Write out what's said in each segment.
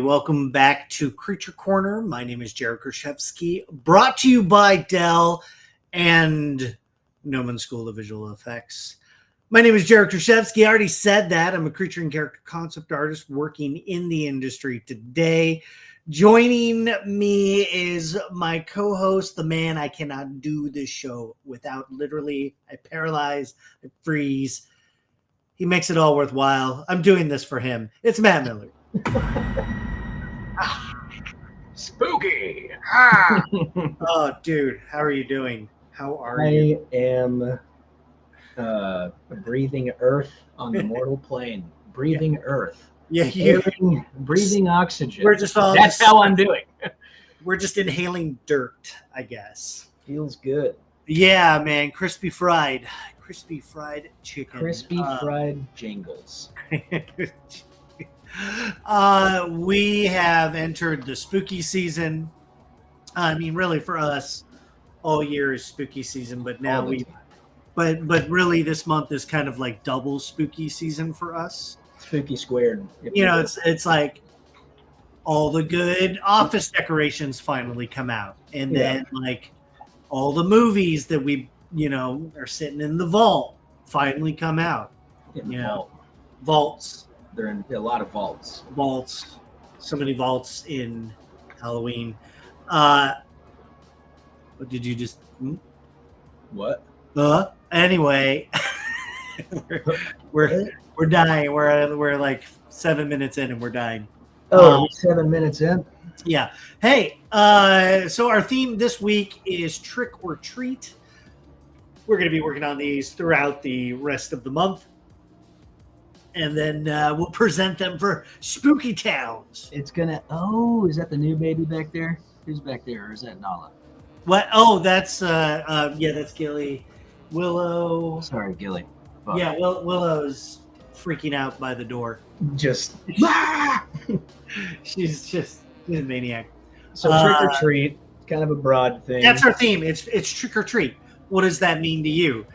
welcome back to Creature Corner. My name is Jared Krichevsky, brought to you by Dell and Nomen School of Visual Effects. My name is Jared Krichevsky. I already said that. I'm a creature and character concept artist working in the industry today. Joining me is my co-host, the man I cannot do this show without. Literally, I paralyze, I freeze. He makes it all worthwhile. I'm doing this for him. It's Matt Millard. Spooky. Oh, dude, how are you doing? How are you? I am breathing earth on the mortal plane. Breathing earth. Yeah, breathing oxygen. We're just all That's how I'm doing. We're just inhaling dirt, I guess. Feels good. Yeah, man, crispy fried chicken. Crispy fried jingles. We have entered the spooky season. I mean, really, for us, all year is spooky season, but now but really, this month is kind of like double spooky season for us. Spooky squared. You know, it's like all the good office decorations finally come out, and then like all the movies that we are sitting in the vault finally come out. Vaults. They're in a lot of vaults. So many vaults in Halloween. What did you just? What? Anyway, we're dying. We're like 7 minutes in and we're dying. Oh, 7 minutes in. Yeah. Hey. So our theme this week is trick or treat. We're going to be working on these throughout the rest of the month. And then we'll present them for Spooky Towns. It's gonna. Oh, is that the new baby back there? Who's back there, or is that Nala? What? Oh, that's that's Gilly. Willow. Sorry, Gilly. Fuck. Yeah, Willow's freaking out by the door. Just. she's a maniac. So trick or treat, kind of a broad thing. That's our theme. It's trick or treat. What does that mean to you?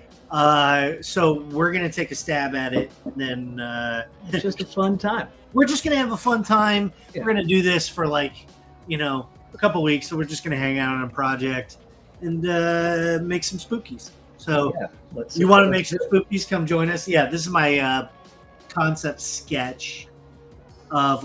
So we're gonna take a stab at it, and then it's just a fun time. We're just gonna have a fun time. Yeah. We're gonna do this for a couple weeks. So we're just gonna hang out on a project and make some spookies. So you want to make some spookies? Come join us. Yeah, this is my concept sketch of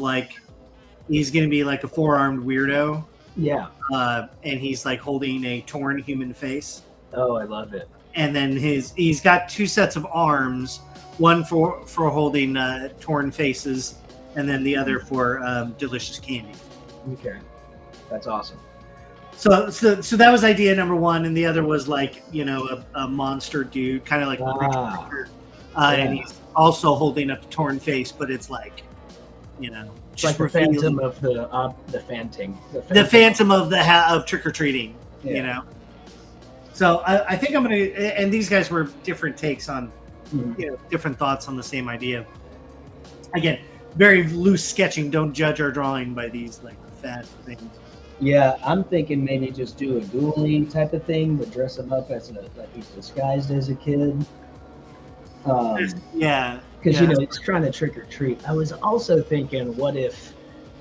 he's gonna be like a four-armed weirdo. Yeah, and he's like holding a torn human face. Oh, I love it. And then he's got two sets of arms, one for holding torn faces, and then the other for delicious candy. Okay, that's awesome. So that was idea number one, and the other was a monster dude, kind of like and he's also holding up a torn face, but it's just like the phantom of the phantom of trick or treating, So I think I'm gonna, and these guys were different takes on, different thoughts on the same idea. Again, very loose sketching. Don't judge our drawing by these fast things. Yeah, I'm thinking maybe just do a ghoulie type of thing, but dress him up as he's disguised as a kid. Because he's trying to trick or treat. I was also thinking, what if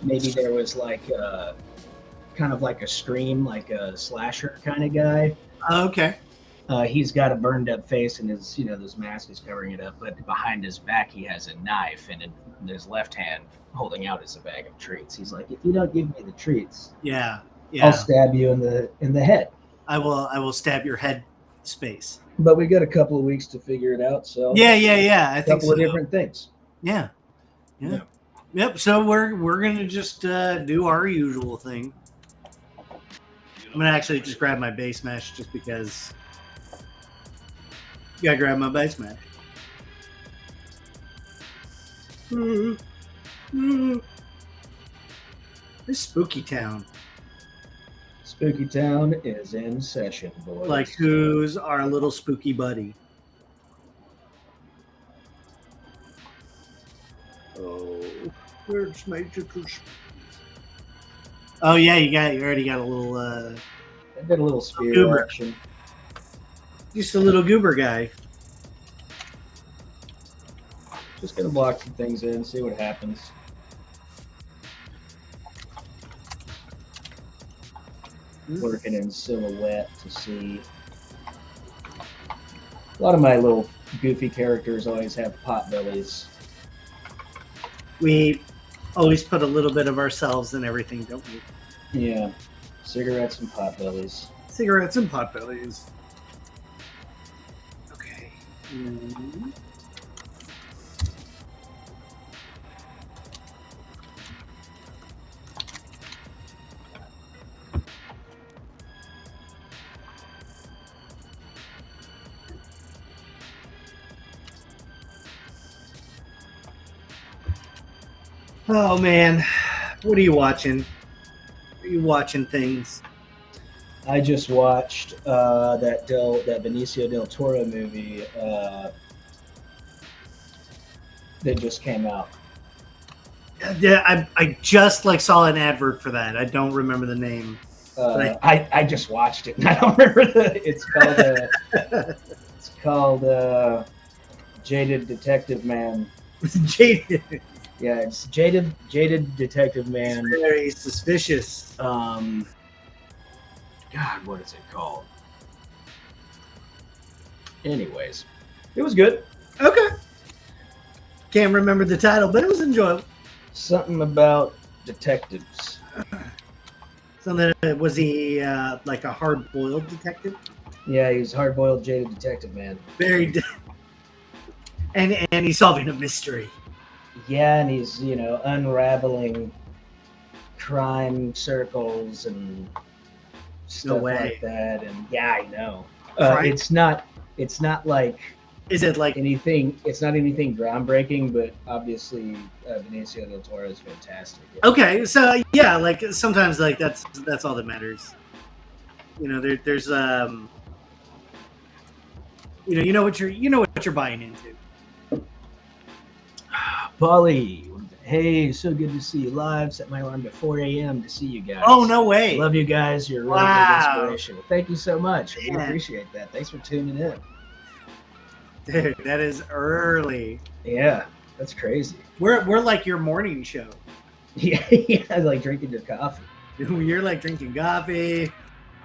maybe there was kind of like a Scream, like a slasher kind of guy. Okay. He's got a burned up face and his mask is covering it up, but behind his back he has a knife and in his left hand holding out is a bag of treats. He's like, if you don't give me the treats, I'll stab you in the head. I will stab your head space. But we got a couple of weeks to figure it out. So I think a couple of different things. Yeah. Yep. So we're gonna just do our usual thing. I'm gonna actually just grab my base mesh just because. You gotta grab my base mesh. This Spooky Town. Spooky Town is in session, boys. Who's our little spooky buddy? Oh, where's my jitters? Oh yeah, you already got a little. I got a little spear action. Just a little goober guy. Just gonna block some things in, see what happens. working in silhouette to see. A lot of my little goofy characters always have pot bellies. We always put a little bit of ourselves in everything, don't we? Yeah, cigarettes and pot bellies. Cigarettes and pot bellies. Okay. Mm-hmm. Oh man, what are you watching? Are you watching things? I just watched that Benicio del Toro movie that just came out. Yeah, I just saw an advert for that. I don't remember the name. I just watched it and I don't remember it's called Jaded Detective Man. Jaded. Yeah, it's Jaded Detective Man. It's very suspicious. God, what is it called? Anyways, it was good. Okay. Can't remember the title, but it was enjoyable. Something about detectives. Something. Was he like a hard-boiled detective? Yeah, he's hard-boiled Jaded Detective Man. And he's solving a mystery. Yeah, and he's unraveling crime circles and stuff like that. And yeah, I know. It's not like. Is it like anything? It's not anything groundbreaking, but obviously Benicio del Toro is fantastic. Yeah. Okay, so yeah, sometimes that's all that matters. There's you know what you're buying into. Polly, hey, so good to see you live. Set my alarm to 4 a.m. to see you guys. Oh, no way. Love you guys. You're really big inspiration. Well, thank you so much. I appreciate that. Thanks for tuning in. Dude, that is early. Yeah, that's crazy. We're like your morning show. Yeah, like drinking your coffee. You're like drinking coffee.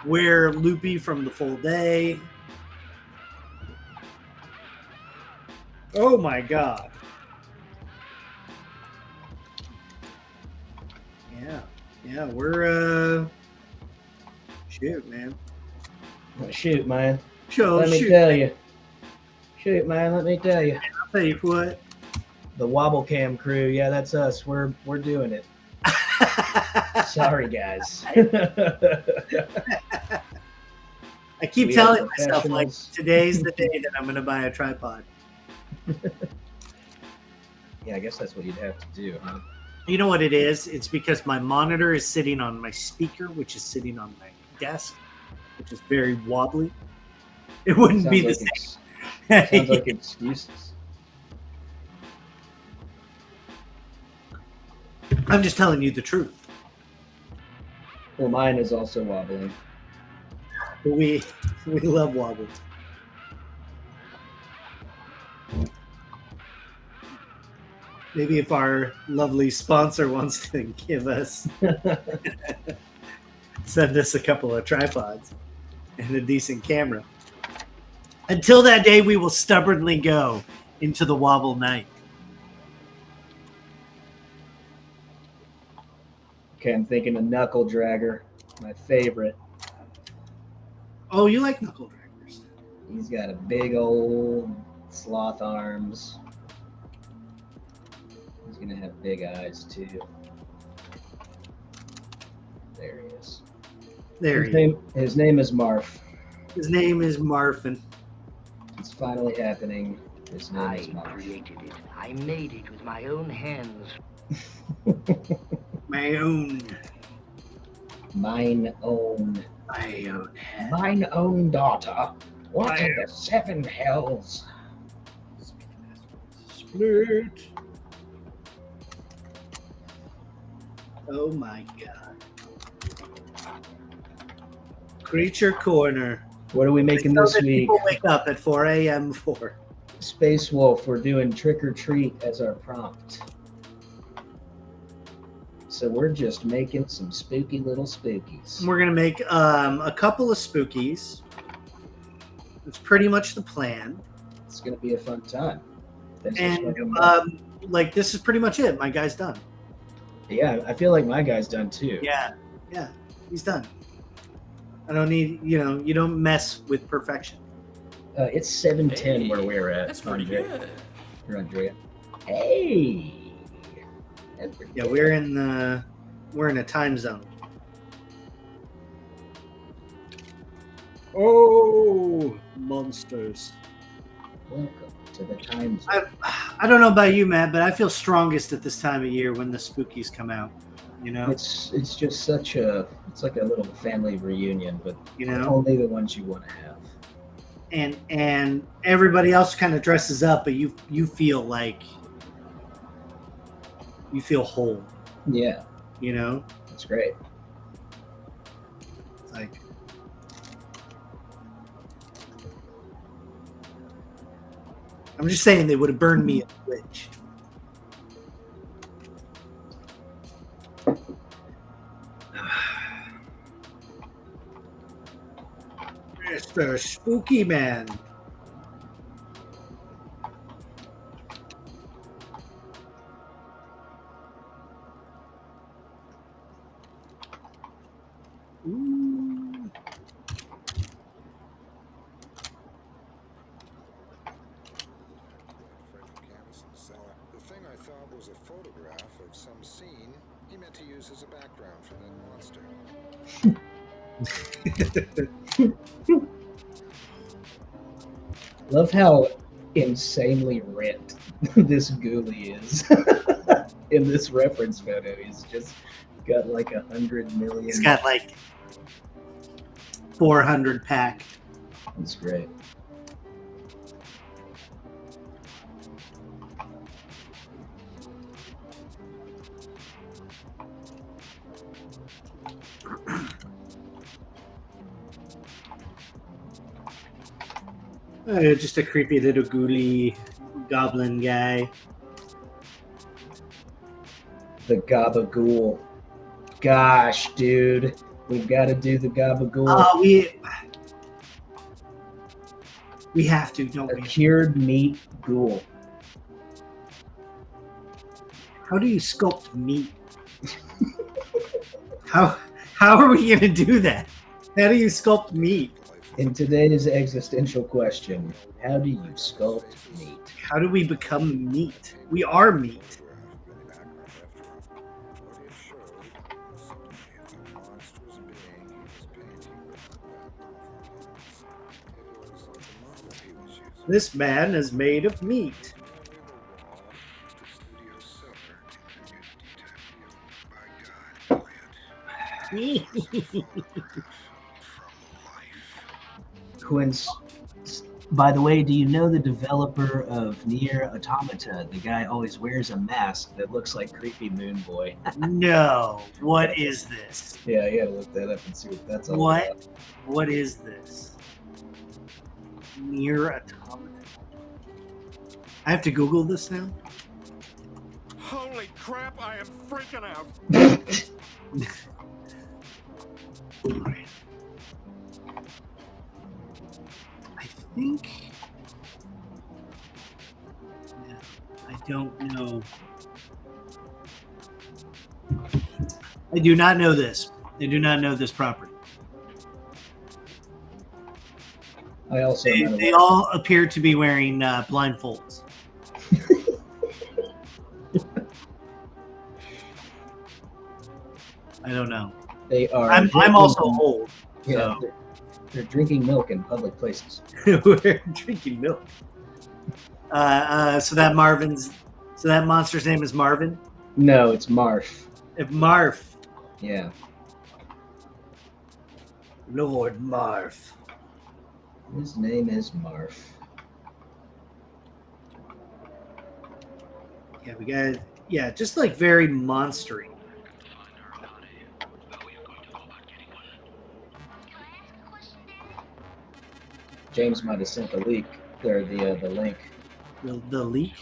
We're loopy from the full day. Oh my God. Yeah, we're shoot, man. Shoot, man. Let me tell you. Shoot, man. Let me tell you. I'll tell you what. The Wobble Cam crew. Yeah, that's us. We're doing it. Sorry, guys. I keep telling myself today's the day that I'm going to buy a tripod. Yeah, I guess that's what you'd have to do, huh? You know what it is? It's because my monitor is sitting on my speaker, which is sitting on my desk, which is very wobbly. It wouldn't be the same. Sounds like excuses. I'm just telling you the truth. Well, mine is also wobbling. But we love wobble. Maybe if our lovely sponsor wants to give us, send us a couple of tripods and a decent camera. Until that day, we will stubbornly go into the wobble night. Okay, I'm thinking a knuckle dragger, my favorite. Oh, you like knuckle draggers? He's got a big old sloth arms. He's gonna have big eyes too. There he is. His name is Marf. His name is Marfin. It's finally happening. His name is Marf. I created it. I made it with my own hands. My own. Mine own. My own. Mine own daughter. What in the seven hells? Split. Oh my God. Creature Corner. What are we making this week? People wake up at 4 a.m. for. Space Wolf, we're doing Trick or Treat as our prompt. So we're just making some spooky little spookies. We're gonna make a couple of spookies. It's pretty much the plan. It's gonna be a fun time. And like this is pretty much it. My guy's done. Yeah, I feel like my guy's done too. Yeah, he's done. I don't need, you don't mess with perfection. It's 7:10 where we're at. That's pretty good. You're Andrea. Hey. Yeah, we're in a time zone. Oh, monsters! Welcome to the time zone. I don't know about you, Matt, but I feel strongest at this time of year when the spookies come out. It's just it's like a little family reunion, but only the ones you want to have. And everybody else kind of dresses up, but you feel like you feel whole. Yeah. It's great. It's like I'm just saying they would have burned me a witch. Mr. Spooky Man. Ooh. The thing I thought was a photograph of some scene he meant to use as a background for that monster. Love how insanely rent this ghoulie is in this reference photo. He's just got like 100 million. He's got like 400 pack. That's great. Just a creepy little ghoulie goblin guy. The Gabagool. Gosh, dude. We've got to do the Gabagool. We have to, don't we? A cured meat ghoul. How do you sculpt meat? How are we going to do that? How do you sculpt meat? In today's existential question, how do you sculpt meat? How do we become meat? We are meat. This man is made of meat. Quince, by the way, do you know the developer of Nier Automata? The guy always wears a mask that looks like creepy Moon Boy. No. What is this? Yeah, you gotta look that up and see what that's all about. What is this? Nier Automata. I have to Google this now? Holy crap, I am freaking out. Right. I think. Yeah, I don't know. I do not know this. I do not know this property. I also They all appear to be wearing blindfolds. I don't know. They are. I'm also old. Yeah, so. they're drinking milk in public places. We're drinking milk. So that monster's name is Marvin? No, it's Marf. Marf. Yeah. Lord Marf. His name is Marf. Yeah, we got just like very monstery. James might have sent the leak. Or the link. The leak?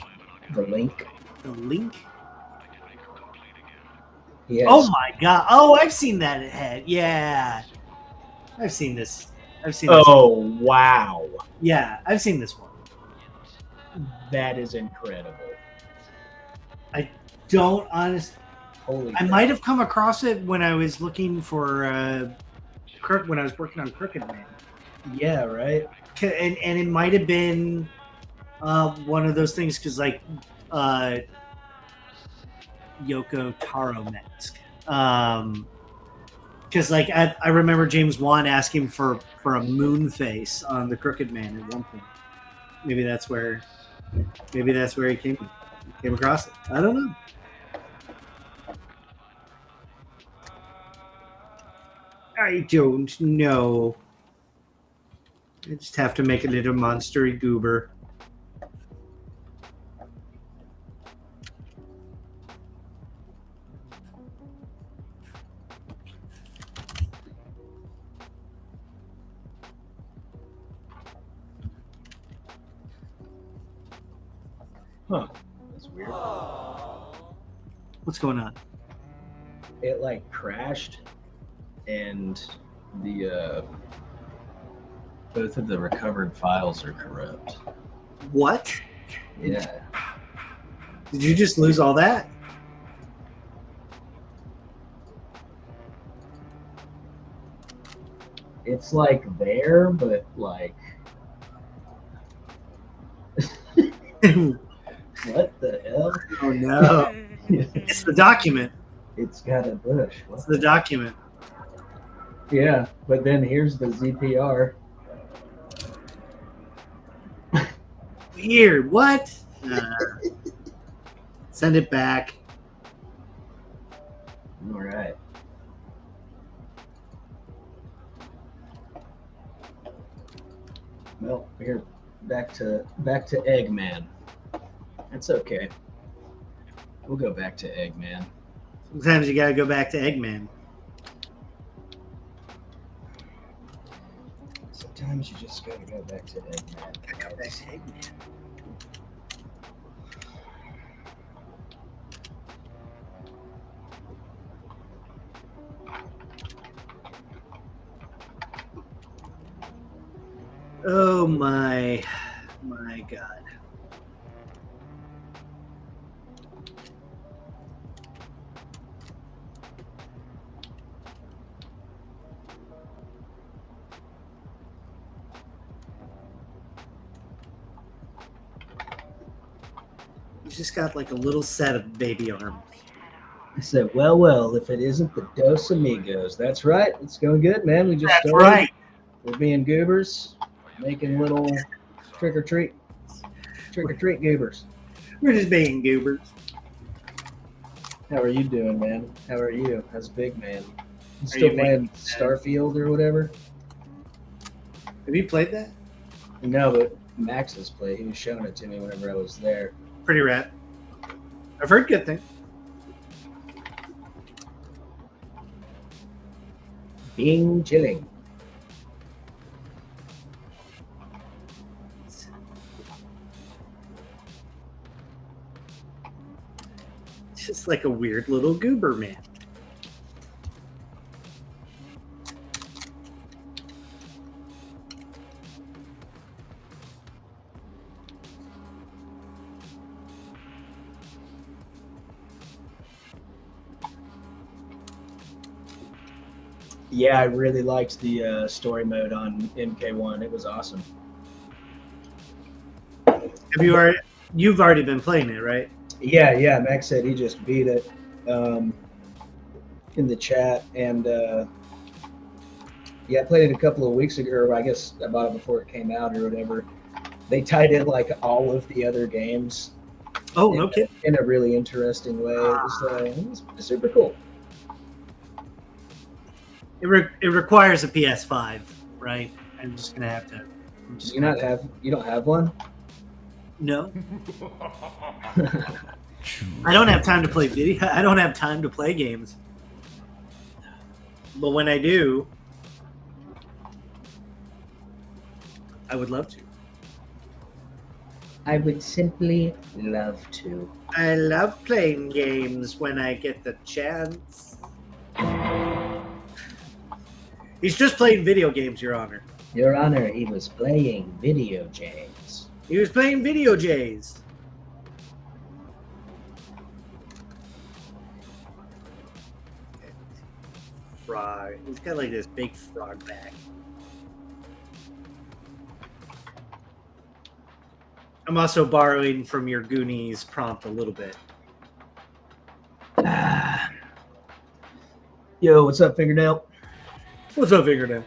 The link. The link? Yes. Oh my god! Oh, I've seen that head. Yeah, I've seen this. Oh wow! Yeah, I've seen this one. That is incredible. I don't honestly. Holy! I might have come across it when I was looking for when I was working on Crooked Man. Yeah, right. And it might have been one of those things because like Yoko Taro Mask. Because like I remember James Wan asking for a moon face on the Crooked Man at one point. Maybe that's where he came across it. I don't know. I don't know. I just have to make a little monstery goober. Huh. That's weird. What's going on? It like crashed, and the both of the recovered files are corrupt. What? Yeah. Did you just lose all that? It's like there, but like what the hell? Oh no! It's the document. It's got a bush. It's the document. Yeah, but then here's the ZPR. Weird. What? Send it back. All right. Well, here, back to Eggman. That's okay. We'll go back to Eggman. Sometimes you gotta go back to Eggman. Sometimes you just gotta go back to Eggman. Go back to Eggman. Oh my God. He's just got like a little set of baby arms. I said, well, if it isn't the Dos Amigos. That's right. It's going good, man. We just That's started. right. We're being goobers, making little trick-or-treat goobers. We're just being goobers. How are you doing, man? How are you? How's Big Man? You still playing Starfield or whatever? Have you played that? No, but Max has played. He was showing it to me whenever I was there. Pretty rad. I've heard good things. Bing chilling. It's just like a weird little goober man. Yeah, I really liked the story mode on MK1. It was awesome. You've already been playing it, right? Yeah. Max said he just beat it in the chat, and I played it a couple of weeks ago. Or I guess I bought it before it came out or whatever. They tied in like all of the other games. Oh, no kidding. In a really interesting way. It was super cool. It requires a PS5, right? I'm just gonna have to. You don't have one? No. I don't have time to play video. I don't have time to play games. But when I do, I would love to. I would simply love to. I love playing games when I get the chance. He's just playing video games, Your Honor. Your Honor, he was playing video games. He was playing video J's. Frog. He's got like this big frog back. I'm also borrowing from your Goonies prompt a little bit. Yo, what's up, Fingernail? What's up, Fingernail?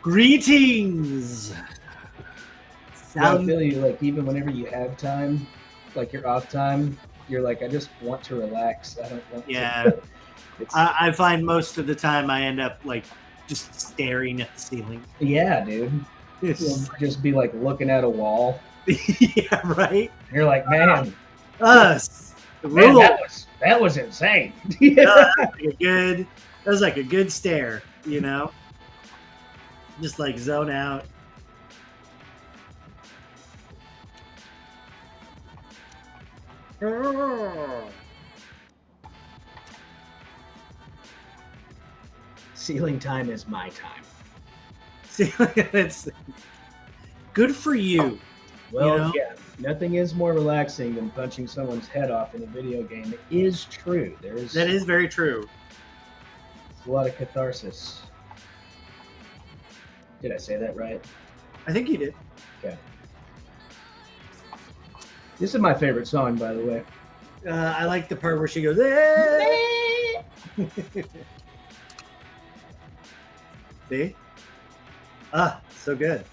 Greetings. I feel you, like, even whenever you have time, like your off time, you're like, I just want to relax. I don't want to. I find most of the time I end up like just staring at the ceiling. Yeah, dude. You'll just be like looking at a wall. Yeah, right. You're like, man, us. Man, that was insane. That was like a good stare, you know? Just like zone out. Ceiling time is my time. It's good for you. Well, you know? Yeah, nothing is more relaxing than punching someone's head off in a video game. It is true. That is very true. It's a lot of catharsis. Did I say that right? I think you did. Okay. This is my favorite song, by the way. I like the part where she goes, eh! See? Ah, so good.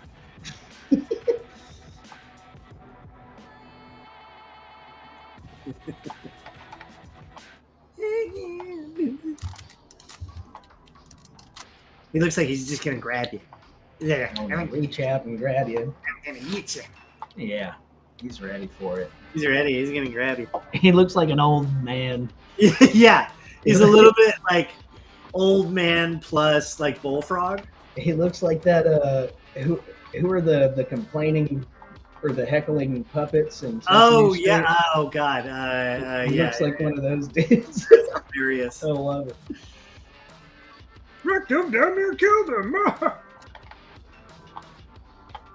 He looks like he's just gonna grab you. Yeah, I'm gonna reach out and grab you. I'm gonna eat you. Yeah, he's ready for it. He's ready. He's gonna grab you. He looks like an old man. Yeah, he's a little bit like old man plus like bullfrog. He looks like that. Who are the complaining or the heckling puppets and? Oh yeah. Oh god. He looks like one of those dudes. That's hilarious. I love it. Wrecked him down there, killed him.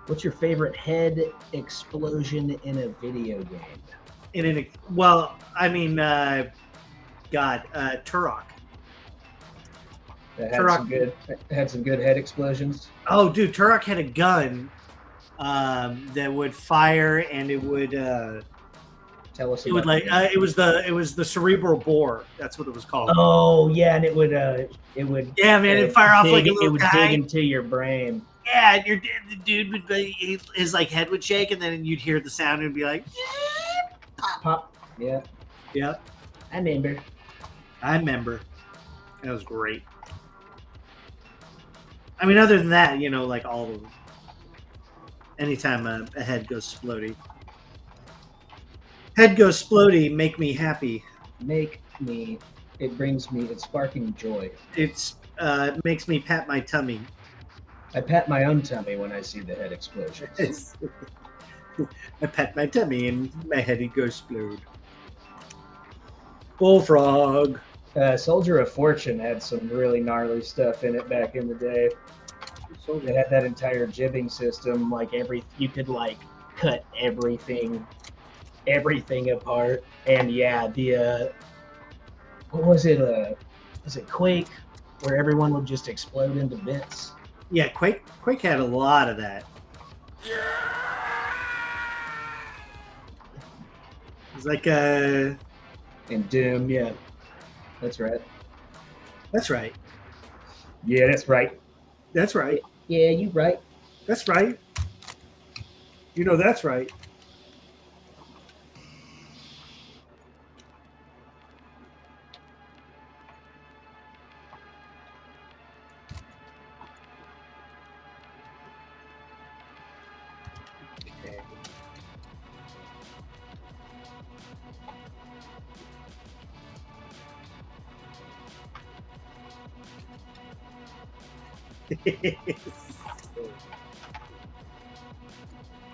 What's your favorite head explosion in a video game? Well, I mean, God, Turok. That had some good head explosions. Oh, dude, Turok had a gun that would fire, and it would. Tell us. It would like it was the cerebral bore. That's what it was called. Oh yeah, and it would. Yeah, man, it'd fire off like a little guy. Dig into your brain. Yeah, and the dude would be, his like head would shake, and then you'd hear the sound and be like, pop. Yeah. Yep. I remember. That was great. I mean, other than that, you know, like all of them. Anytime a head goes splody. Head goes splody, make me happy. It's sparking joy. It makes me pat my tummy. I pat my own tummy when I see the head explosions. I pat my tummy and my head goes explode. Bullfrog. Soldier of Fortune had some really gnarly stuff in it back in the day. It had that entire jibbing system, like you could like cut everything apart. And yeah, what was it? Was it Quake, where everyone would just explode into bits? Yeah, Quake had a lot of that. It's like in Doom, yeah. That's right. That's right. Yeah, that's right. That's right. Yeah, you right. That's right. You know that's right.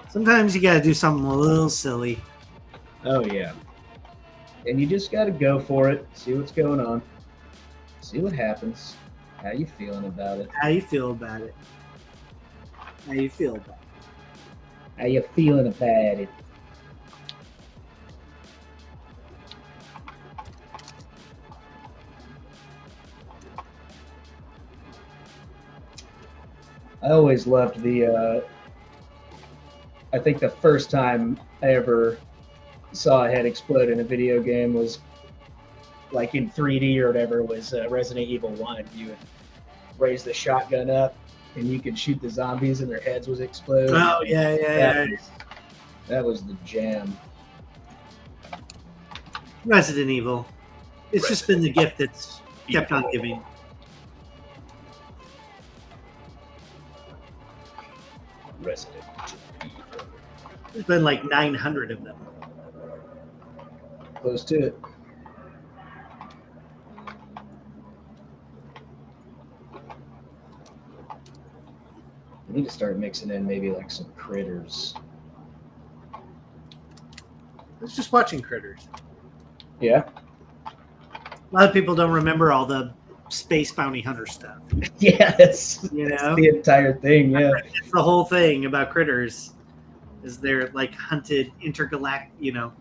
Sometimes you gotta do something a little silly. Oh yeah. And you just gotta go for it. See what's going on. See what happens. How you feeling about it? How you feel about it? How you feel about it? How you feeling about it? I always loved the, I think the first time I ever saw a head explode in a video game was like in 3D or whatever, was Resident Evil 1. You would raise the shotgun up and you could shoot the zombies and their heads would explode. Oh, yeah. That was the jam. Resident Evil. It's just been the gift that's kept on giving. Resident Evil. There's been like 900 of them. Close to it. We need to start mixing in maybe like some critters. I was just watching Critters. Yeah. A lot of people don't remember all the space bounty hunter stuff. Yeah, that's know? the entire thing. Yeah. It's the whole thing about Critters. Is they're like hunted intergalactic,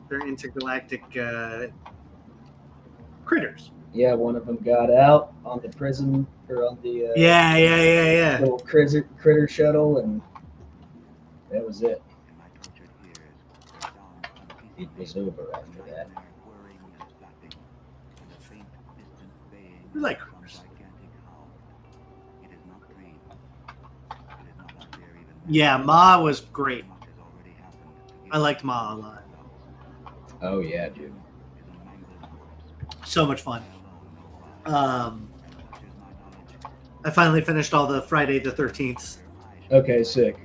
they're intergalactic critters. Yeah, one of them got out on the prison or on the yeah. little critter shuttle, and that was it. It was over after that. We like Critters. Yeah, Ma was great. I liked Ma a lot. Oh yeah, dude. So much fun. I finally finished all the Friday the 13th. Okay, sick.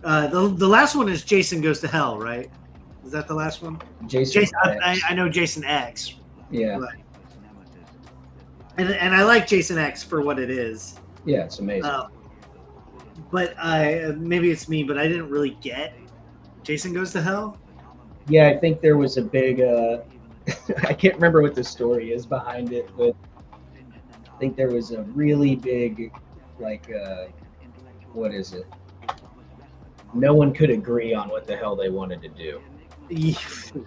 The last one is Jason Goes to Hell, right? Is that the last one? Jason I know Jason X. Yeah. But, and I like Jason X for what it is. Yeah, it's amazing. But maybe it's me, but I didn't really get Jason Goes to Hell. Yeah, I think there was a big I can't remember what the story is behind it, but I think there was a really big, like, what is it? No one could agree on what the hell they wanted to do.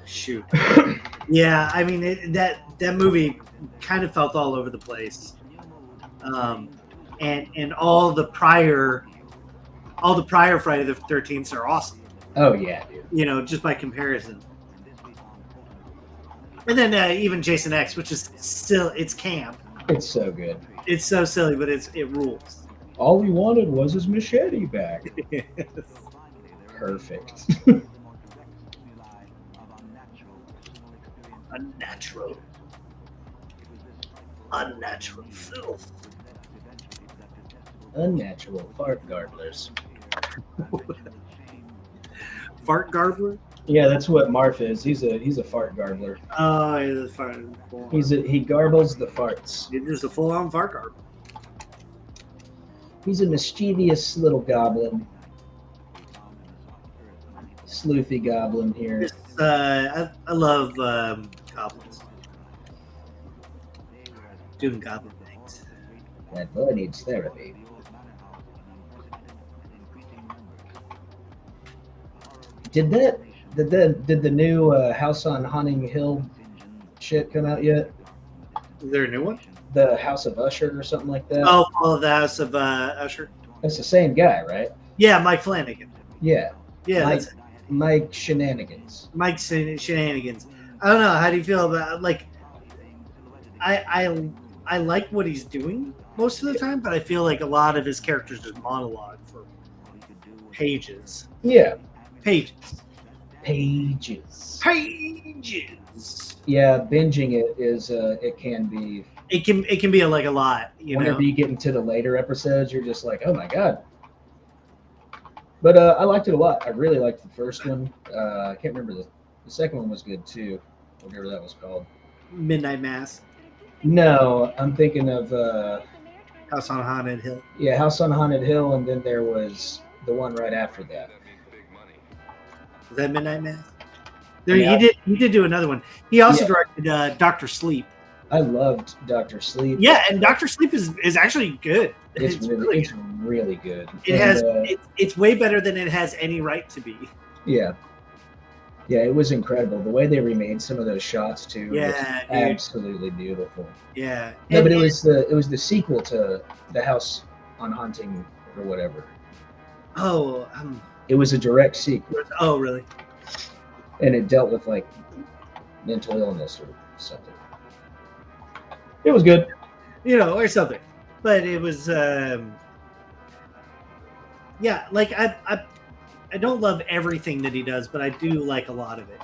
Shoot. Yeah, I mean that movie kind of felt all over the place, and all the prior Friday the 13th are awesome. Oh yeah, dude. Just by comparison. And then even Jason X, which is still, it's camp. It's so good. It's so silly, but it rules. All we wanted was his machete back. Perfect. Unnatural filth. Unnatural fart garglers. Fart garbler? Yeah, that's what Marf is. He's a fart garbler. Oh, he's a fart. He garbles the farts. He's just a full-on fart garbler. He's a mischievous little goblin. Sleuthy goblin here. I love goblins. Doing goblin things. That boy needs therapy. Did the new House on Haunting Hill shit come out yet? Is there a new one? The House of Usher or something like that? Oh, the House of Usher. That's the same guy, right? Yeah, Mike Flanagan. Yeah. Yeah, Mike Shenanigans. Mike Shenanigans. I don't know. How do you feel about I like what he's doing most of the time, but I feel like a lot of his characters just monologue for pages. Yeah. Pages. Yeah, binging it is it can be. It can be a lot. Whenever you get into the later episodes, you're just like, oh my god. But I liked it a lot. I really liked the first one. I can't remember the second one was good too, whatever that was called. Midnight Mass. No, I'm thinking of House on Haunted Hill. Yeah, House on Haunted Hill, and then there was the one right after that. Is that Midnight Mass? There, he did do another one. He also directed Doctor Sleep. I loved Doctor Sleep. Yeah, and Doctor Sleep is actually good. It's really good. It's way better than it has any right to be. Yeah. Yeah, it was incredible. The way they remade some of those shots too was absolutely beautiful. Yeah. No, but it was the sequel to The House on Haunting or whatever. Oh, it was a direct sequel. Oh, really? And it dealt with like mental illness or something. It was good, or something. But it was, like I don't love everything that he does, but I do like a lot of it.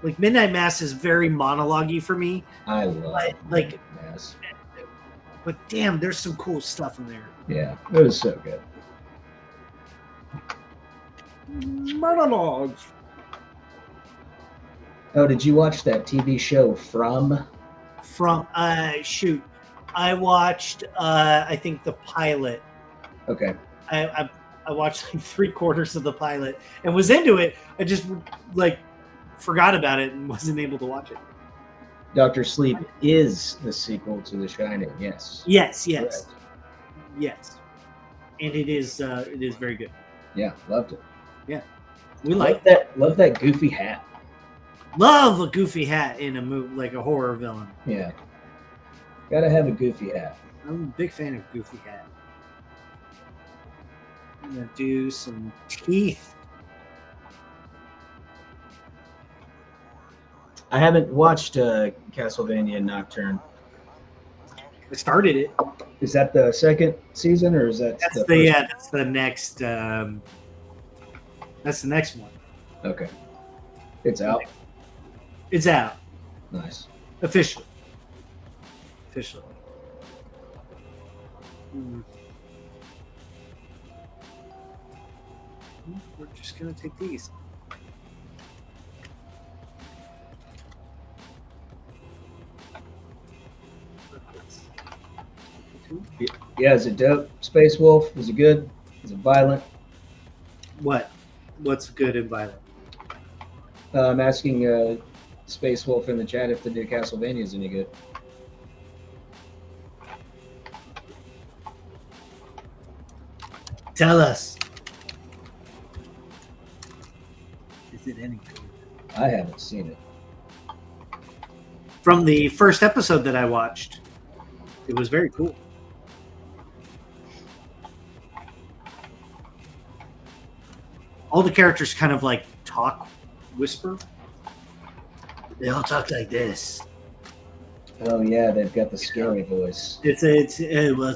Like Midnight Mass is very monologue-y for me. I love Midnight Mass. But damn, there's some cool stuff in there. Yeah, it was so good. Monologues. Oh, did you watch that TV show From? Shoot. I watched I think the pilot. Okay. I watched like 3/4 of the pilot and was into it. I just like forgot about it and wasn't able to watch it. Doctor Sleep is the sequel to The Shining. Yes. Yes. And it is very good. Yeah, loved it. Yeah. We like that. Love that goofy hat. Love a goofy hat in a movie, like a horror villain. Yeah. Gotta have a goofy hat. I'm a big fan of goofy hat. I'm gonna do some teeth. I haven't watched Castlevania Nocturne. I started it. Is that the second season, or is that that's the next. That's the next one. Okay. It's out. It's out. Nice. Officially. We're just gonna take these. Yeah, is it dope? Space Wolf? Is it good? Is it violent? What's good and violent? I'm asking Space Wolf in the chat if the new Castlevania is any good. Tell us. Is it any good? I haven't seen it. From the first episode that I watched, it was very cool. All the characters kind of like whisper. They all talk like this. Oh yeah, they've got the scary voice. It's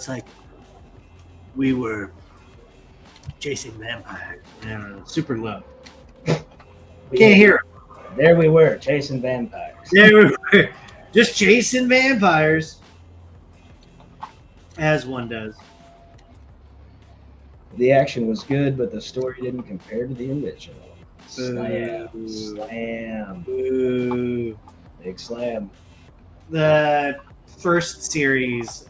like we were chasing vampires. Super low. Can't hear them. There we were chasing vampires. There we were, just chasing vampires, as one does. The action was good, but the story didn't compare to the original. Slam. Boo. Big slam. The first series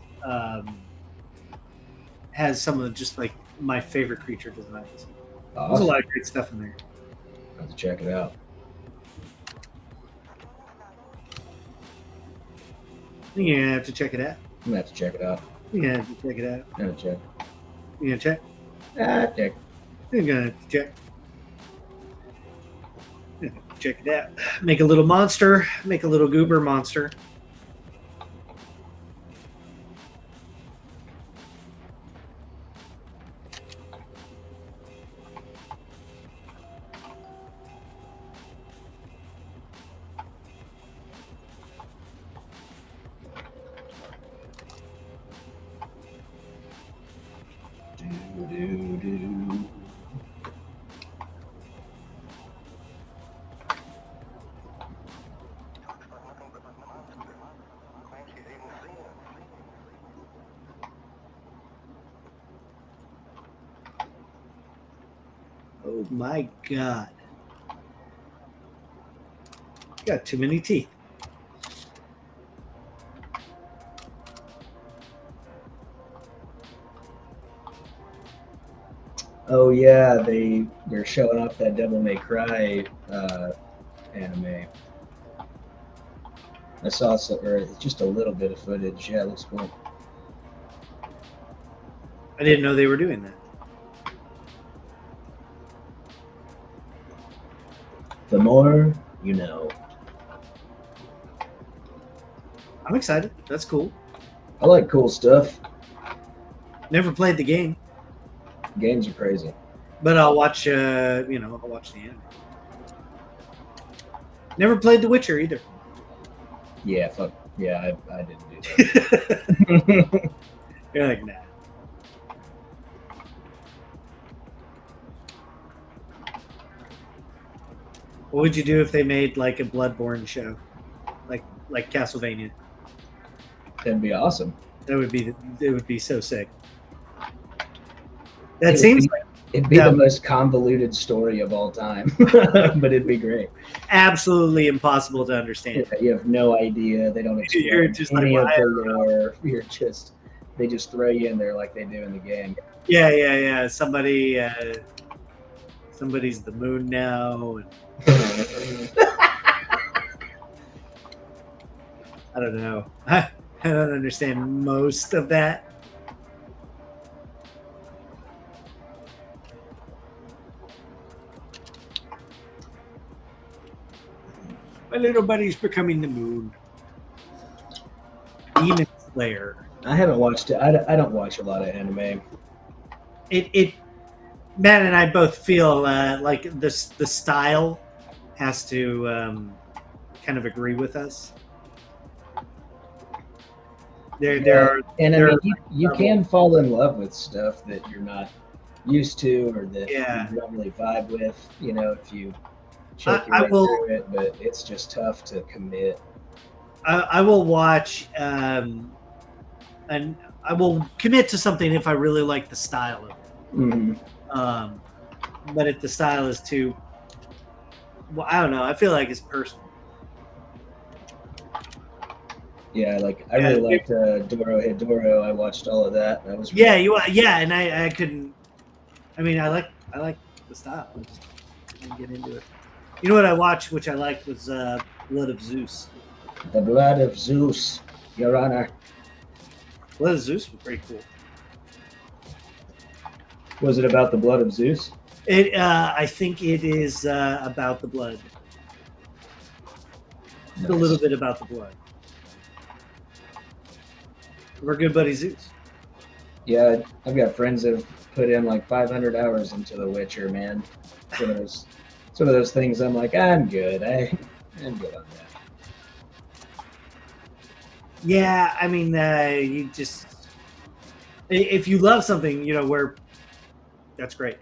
has some of just like my favorite creature designs. Awesome. There's a lot of great stuff in there. I'll have to check it out. You're gonna have to check it out. I'm gonna have to check it out. You're gonna have to check it out. I'm gonna check. You're gonna check? Check. You're gonna have to check. Check it out. Make a little monster. Make a little goober monster. Oh my God. Got too many teeth. Oh yeah, they're showing off that Devil May Cry anime. I saw just a little bit of footage. Yeah, it looks cool. I didn't know they were doing that. The more you know. I'm excited. That's cool. I like cool stuff. Never played the game, Games are crazy. but I'll watch. I'll watch the anime. Never played The Witcher either. Yeah, fuck. Yeah, I didn't do that. You're like, nah. What would you do if they made like a Bloodborne show, like Castlevania? That'd be awesome. It would be so sick. That seems like it'd be the most convoluted story of all time, but it'd be great. Absolutely impossible to understand. Yeah, you have no idea. They don't explain You're just any like, of the lore. They just throw you in there like they do in the game. Yeah. Somebody's the moon now. And I don't know. I don't understand most of that. My little buddy's becoming the moon. Demon Slayer. I haven't watched it. I don't watch a lot of anime. Matt and I both feel like the style has to kind of agree with us. You can fall in love with stuff that you're not used to or that you don't really vibe with. You know, if you check your way through it, but it's just tough to commit. I will watch and I will commit to something if I really like the style of it. Mm-hmm. But if the style is too, well, I don't know. I feel like it's personal. Yeah, I really liked Dorohedoro. I watched all of that. That was and I couldn't. I mean, I like the style. I just didn't get into it. You know what I watched, which I liked, was Blood of Zeus. The Blood of Zeus, Your Honor. Blood of Zeus was pretty cool. Was it about the blood of Zeus? I think it is about the blood. Nice. A little bit about the blood. We're good buddy Zeus. Yeah, I've got friends that have put in like 500 hours into The Witcher, man. It's one of those things I'm like, I'm good. I'm good on that. Yeah, I mean, you just... If you love something, that's great.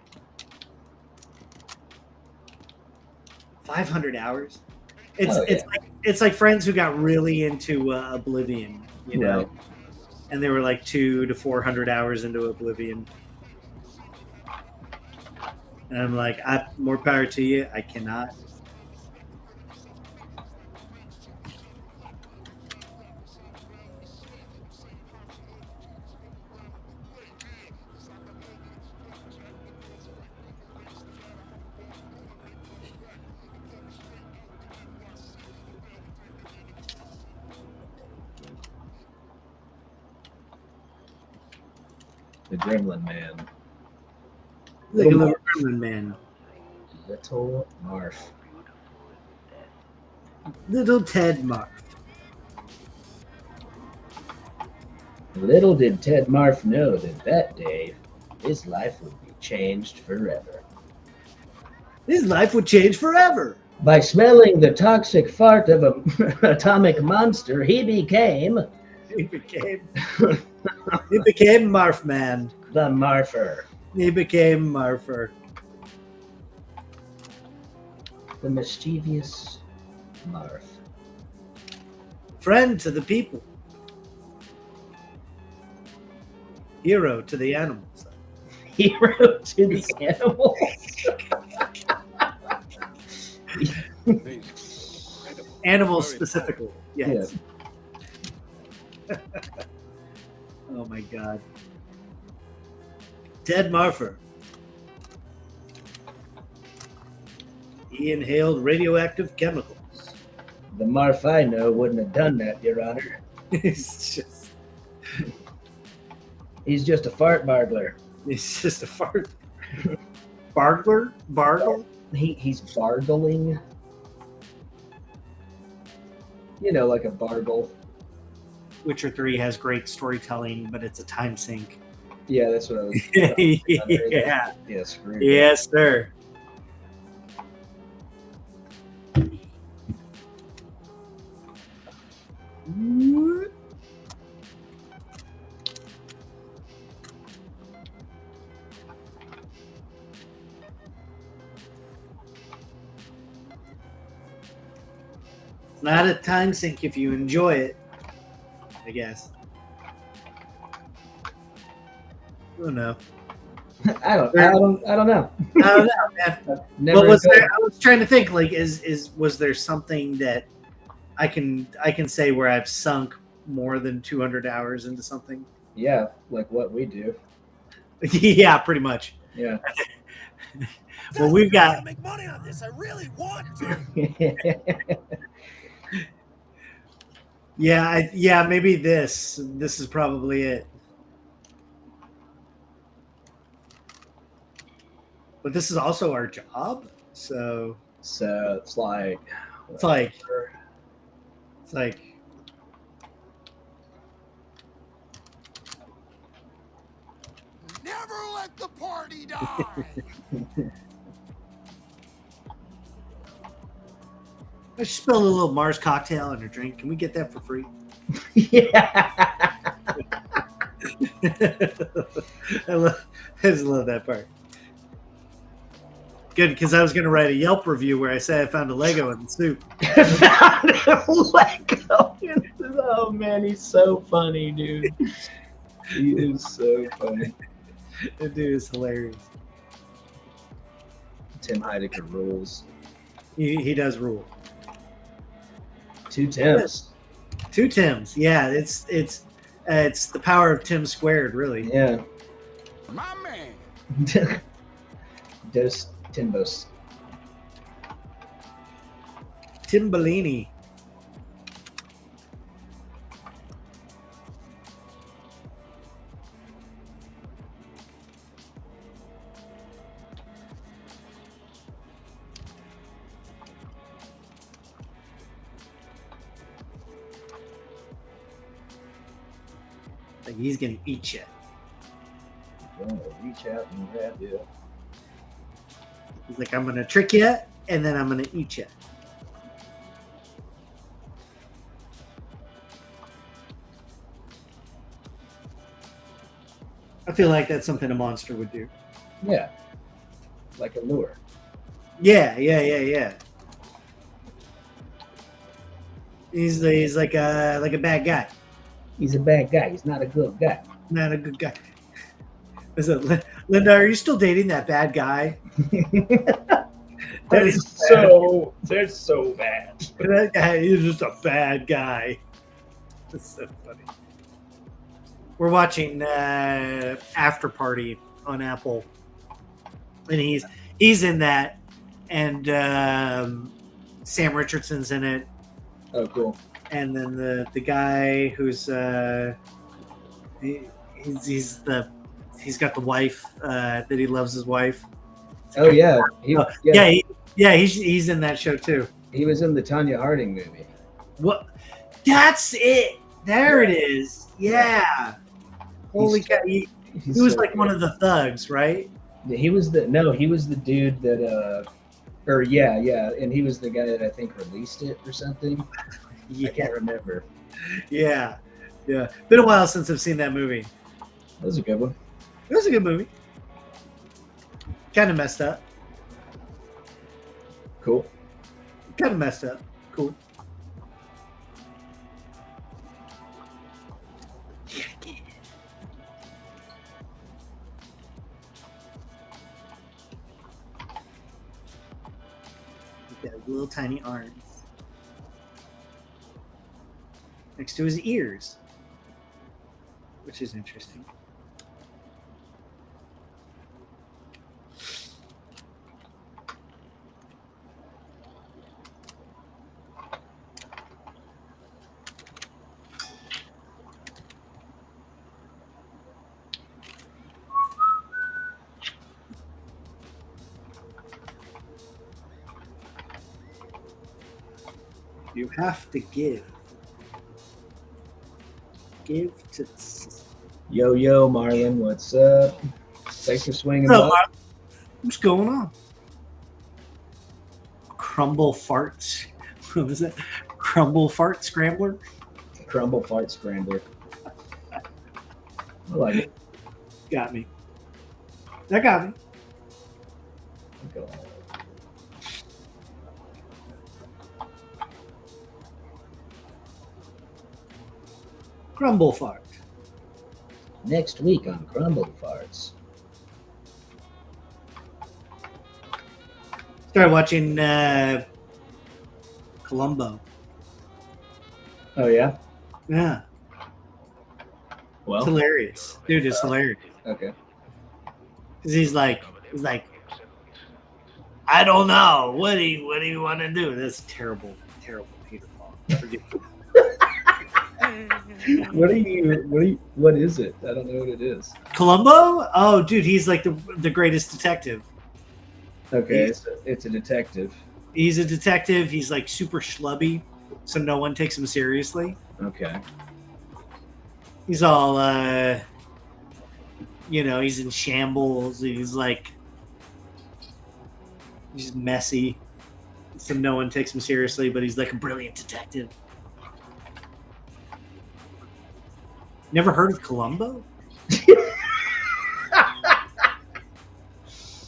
500 hours? It's like friends who got really into Oblivion, know? Right. And they were like 200 to 400 hours into Oblivion. And I'm like, more power to you. I cannot. The Gremlin Man. Little Gremlin Man. Little Marf. Little Ted Marf. Little did Ted Marf know that day his life would be changed forever. His life would change forever. By smelling the toxic fart of an atomic monster, he became Marf Man. The Marfer. He became Marfer. The mischievous Marf. Friend to the people. Hero to the animals. Hero to the animals. Animals specifically. Yes. Yeah. Oh my God. Ted Marfer. He inhaled radioactive chemicals. The Marf I know wouldn't have done that, Your Honor. He's just a fart bargler. He's just a fart. Bargler? Bargle? He's bargling. You know, like a bargle. Witcher 3 has great storytelling, but it's a time sink. Yeah, that's what I was. Yeah. Yeah, screw Yes, sir. It's not a time sink if you enjoy it, I guess. Oh no. I don't know. I don't know, man. But was there, I was trying to think, like, was there something that I can say where I've sunk more than 200 hours into something? Yeah, like what we do. Yeah, pretty much. Yeah. Well, we've got. Make money on this. I really want to. Yeah, maybe this is probably it. But this is also our job, so it's like Never let the party die. I spilled a little Mars cocktail in her drink. Can we get that for free? Yeah. I just love that part. Good, because I was going to write a Yelp review where I say I found a Lego in the soup. Found a Lego. Oh man, he's so funny, dude. He is so funny. That dude is hilarious. Tim Heidecker rules. He does rule. 2 Tims. 2 Tims. Yeah, it's the power of Tim squared, really. Yeah. My man. Dos Timbos. Timbolini. Like he's gonna eat you. Gonna reach out and grab you. He's like, I'm gonna trick you, and then I'm gonna eat you. I feel like that's something a monster would do. Yeah. Like a lure. Yeah. He's like a bad guy. He's a bad guy. He's not a good guy. Not a good guy. Linda, are you still dating that bad guy? That's so bad. That guy is just a bad guy. That's so funny. We're watching After Party on Apple, and he's in that, and Sam Richardson's in it. Oh, cool. And then the guy who's he's got the wife that he loves his wife. Oh yeah, he's in that show too. He was in the Tanya Harding movie. What? That's it. There it is. Yeah. Holy cow! He was so like good. One of the thugs, right? He was the dude that and he was the guy that I think released it or something. Yeah. I can't remember. Yeah. Been a while since I've seen that movie. That was a good one. It was a good movie. Kind of messed up. Cool. Kind of messed up. Cool. He's got little tiny arms next to his ears, which is interesting. You have to give. Give to. Yo, Marlon, what's up? Thanks for swinging What's up, by. Marlon? What's going on? Crumble farts. What was it? Crumble fart scrambler? Crumble fart scrambler. I like it. Got me. That got me. Okay. Crumble fart. Next week on Crumble Farts. Started watching Columbo. Oh, yeah? Yeah. Well, It's hilarious. Dude, it's hilarious. okay. Because he's like, I don't know. What do you want to do? That's terrible Peter Falk. Forget What is it? I don't know what it is. Columbo? Oh, dude, he's like the greatest detective. Okay, it's a detective. He's a detective. He's like super schlubby, so no one takes him seriously. Okay. He's all, he's in shambles. He's messy, so no one takes him seriously. But he's like a brilliant detective. Never heard of Columbo?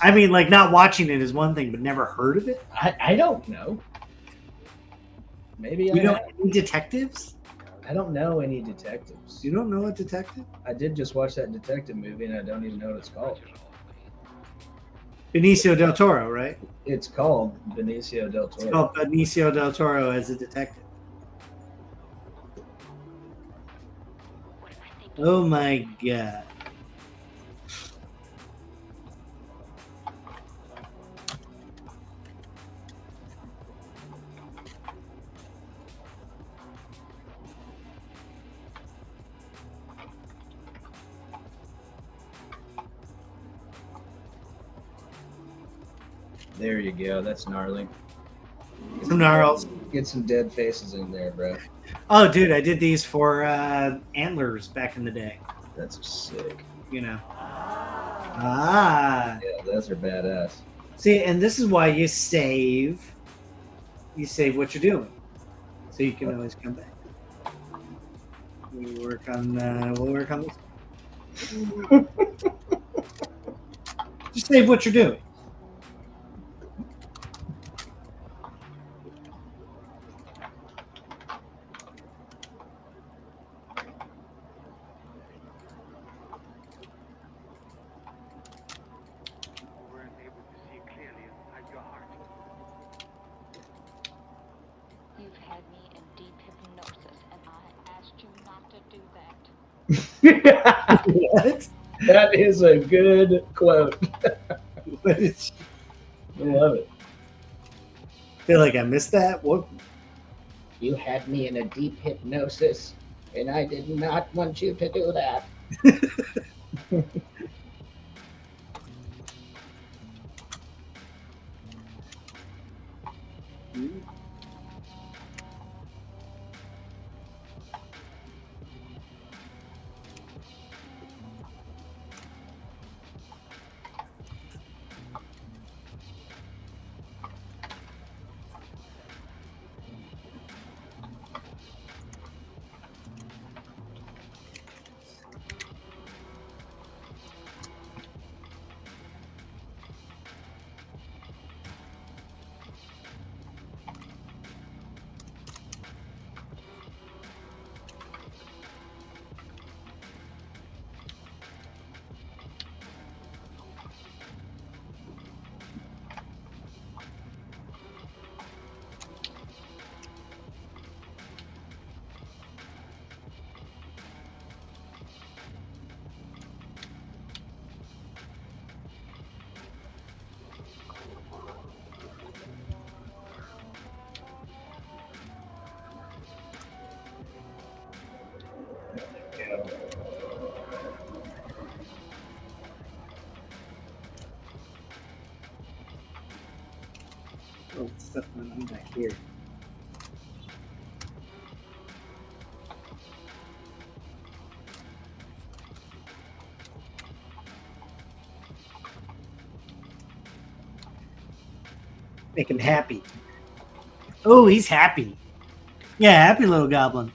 I mean, like, not watching it is one thing, but never heard of it? I don't know. Maybe You know any detectives? I don't know any detectives. You don't know a detective? I did just watch that detective movie, and I don't even know what it's called. Benicio del Toro, right? It's called Benicio del Toro. It's called Benicio del Toro as a detective. Oh my god. There you go. That's gnarly. Some gnarls. Get some dead faces in there, bro. Oh, dude, I did these for Antlers back in the day. That's sick. You know. Ah. Yeah, those are badass. See, and this is why you save. You save what you're doing, so you can always come back. We'll work on this. Just save what you're doing. What? That is a good quote. I love it. Feel like I missed that. What? You had me in a deep hypnosis, and I did not want you to do that. Oh, stuff going on back here. Make him happy. Oh, he's happy. Yeah, happy little goblin.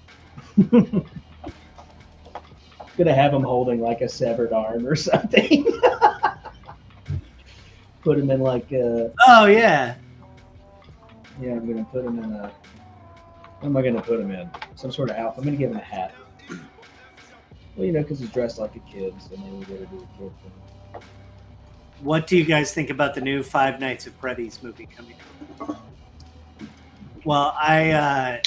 Gonna have him holding like a severed arm or something. Put him in like oh yeah. Yeah, I'm gonna put him in a. What am I gonna put him in? Some sort of outfit. I'm gonna give him a hat. Well, because he's dressed like a kid, so maybe we gotta do a kid thing. What do you guys think about the new Five Nights at Freddy's movie coming out? Well, I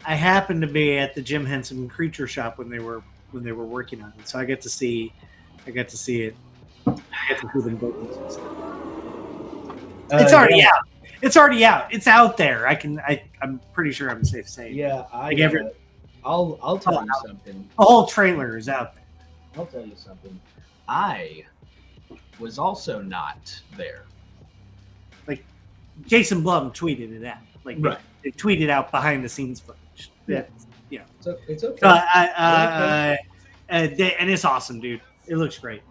happened to be at the Jim Henson Creature Shop when they were working on it, so I got to see it. I got to see them both. It's already out. It's already out. It's out there. I'm pretty sure I'm safe saying. Yeah, I'll tell you something. The whole trailer is out there. I'll tell you something. I was also not there. Like Jason Blum tweeted it out. Like right. They tweeted out behind the scenes footage. Yeah. So it's okay. And it's awesome, dude. It looks great.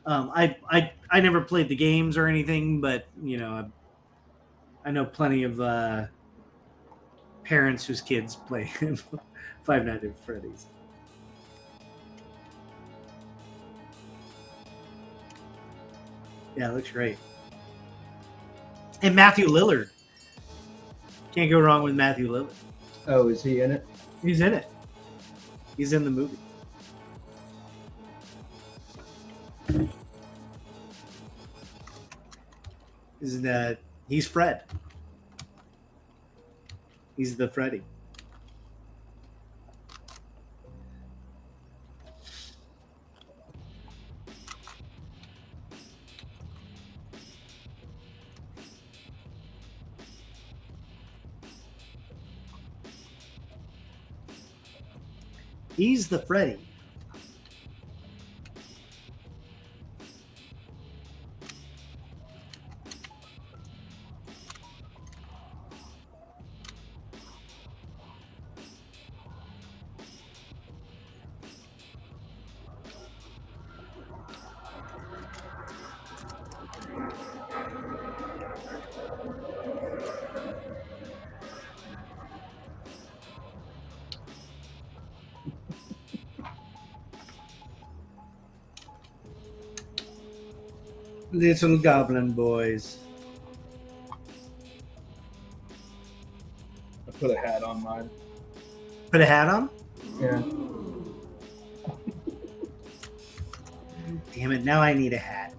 I never played the games or anything, but I know plenty of parents whose kids play Five Nights at Freddy's. Yeah, it looks great. And Matthew Lillard. Can't go wrong with Matthew Lillard. Oh, is he in it? He's in it. He's in the movie. He's Fred. He's the Freddy. He's the Freddy. Little goblin boys. I put a hat on mine. Put a hat on? Yeah. Damn it, now I need a hat.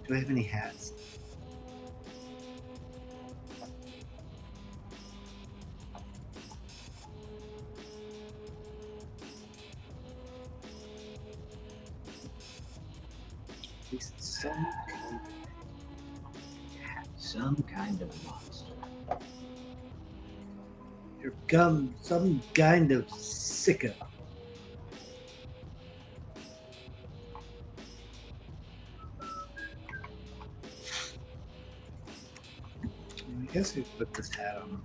Do I have any hats? Some kind of monster. Here comes some kind of sicko. I guess we put this hat on.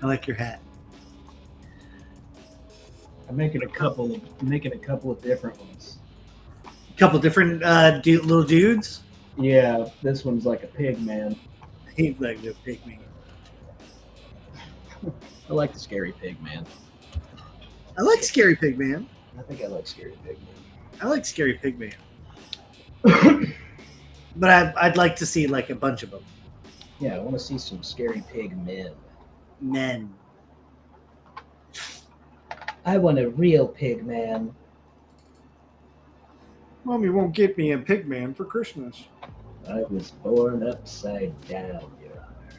I like your hat. I'm making a couple of different ones. A couple different little dudes. Yeah, this one's like a pig man. He's like a pig man. I like the scary pig man. I like Scary Pig Man. I think I like scary pig man. I like Scary Pig Man. But I'd like to see like a bunch of them. Yeah, I want to see some scary pig men. Men. I want a real pig man. Mommy won't get me a pig man for Christmas. I was born upside down, Your Honor.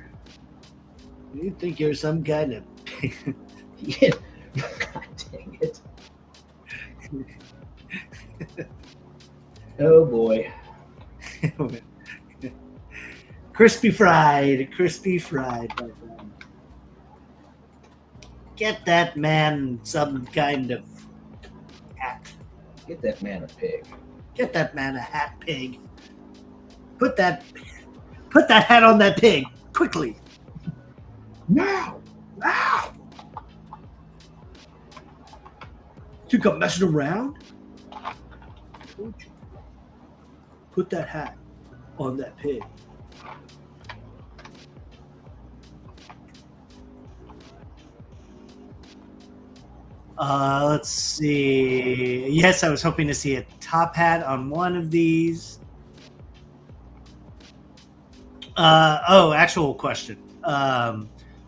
You think you're some kind of... Yeah. God dang it. Oh boy. Crispy fried, my friend. Get that man some kind of hat. Get that man a pig. Get that man a hat, pig. Put that hat on that pig quickly. Now. Wow. You come messing around? I told you. Put that hat on that pig. Let's see. Yes, I was hoping to see a top hat on one of these. Actual question.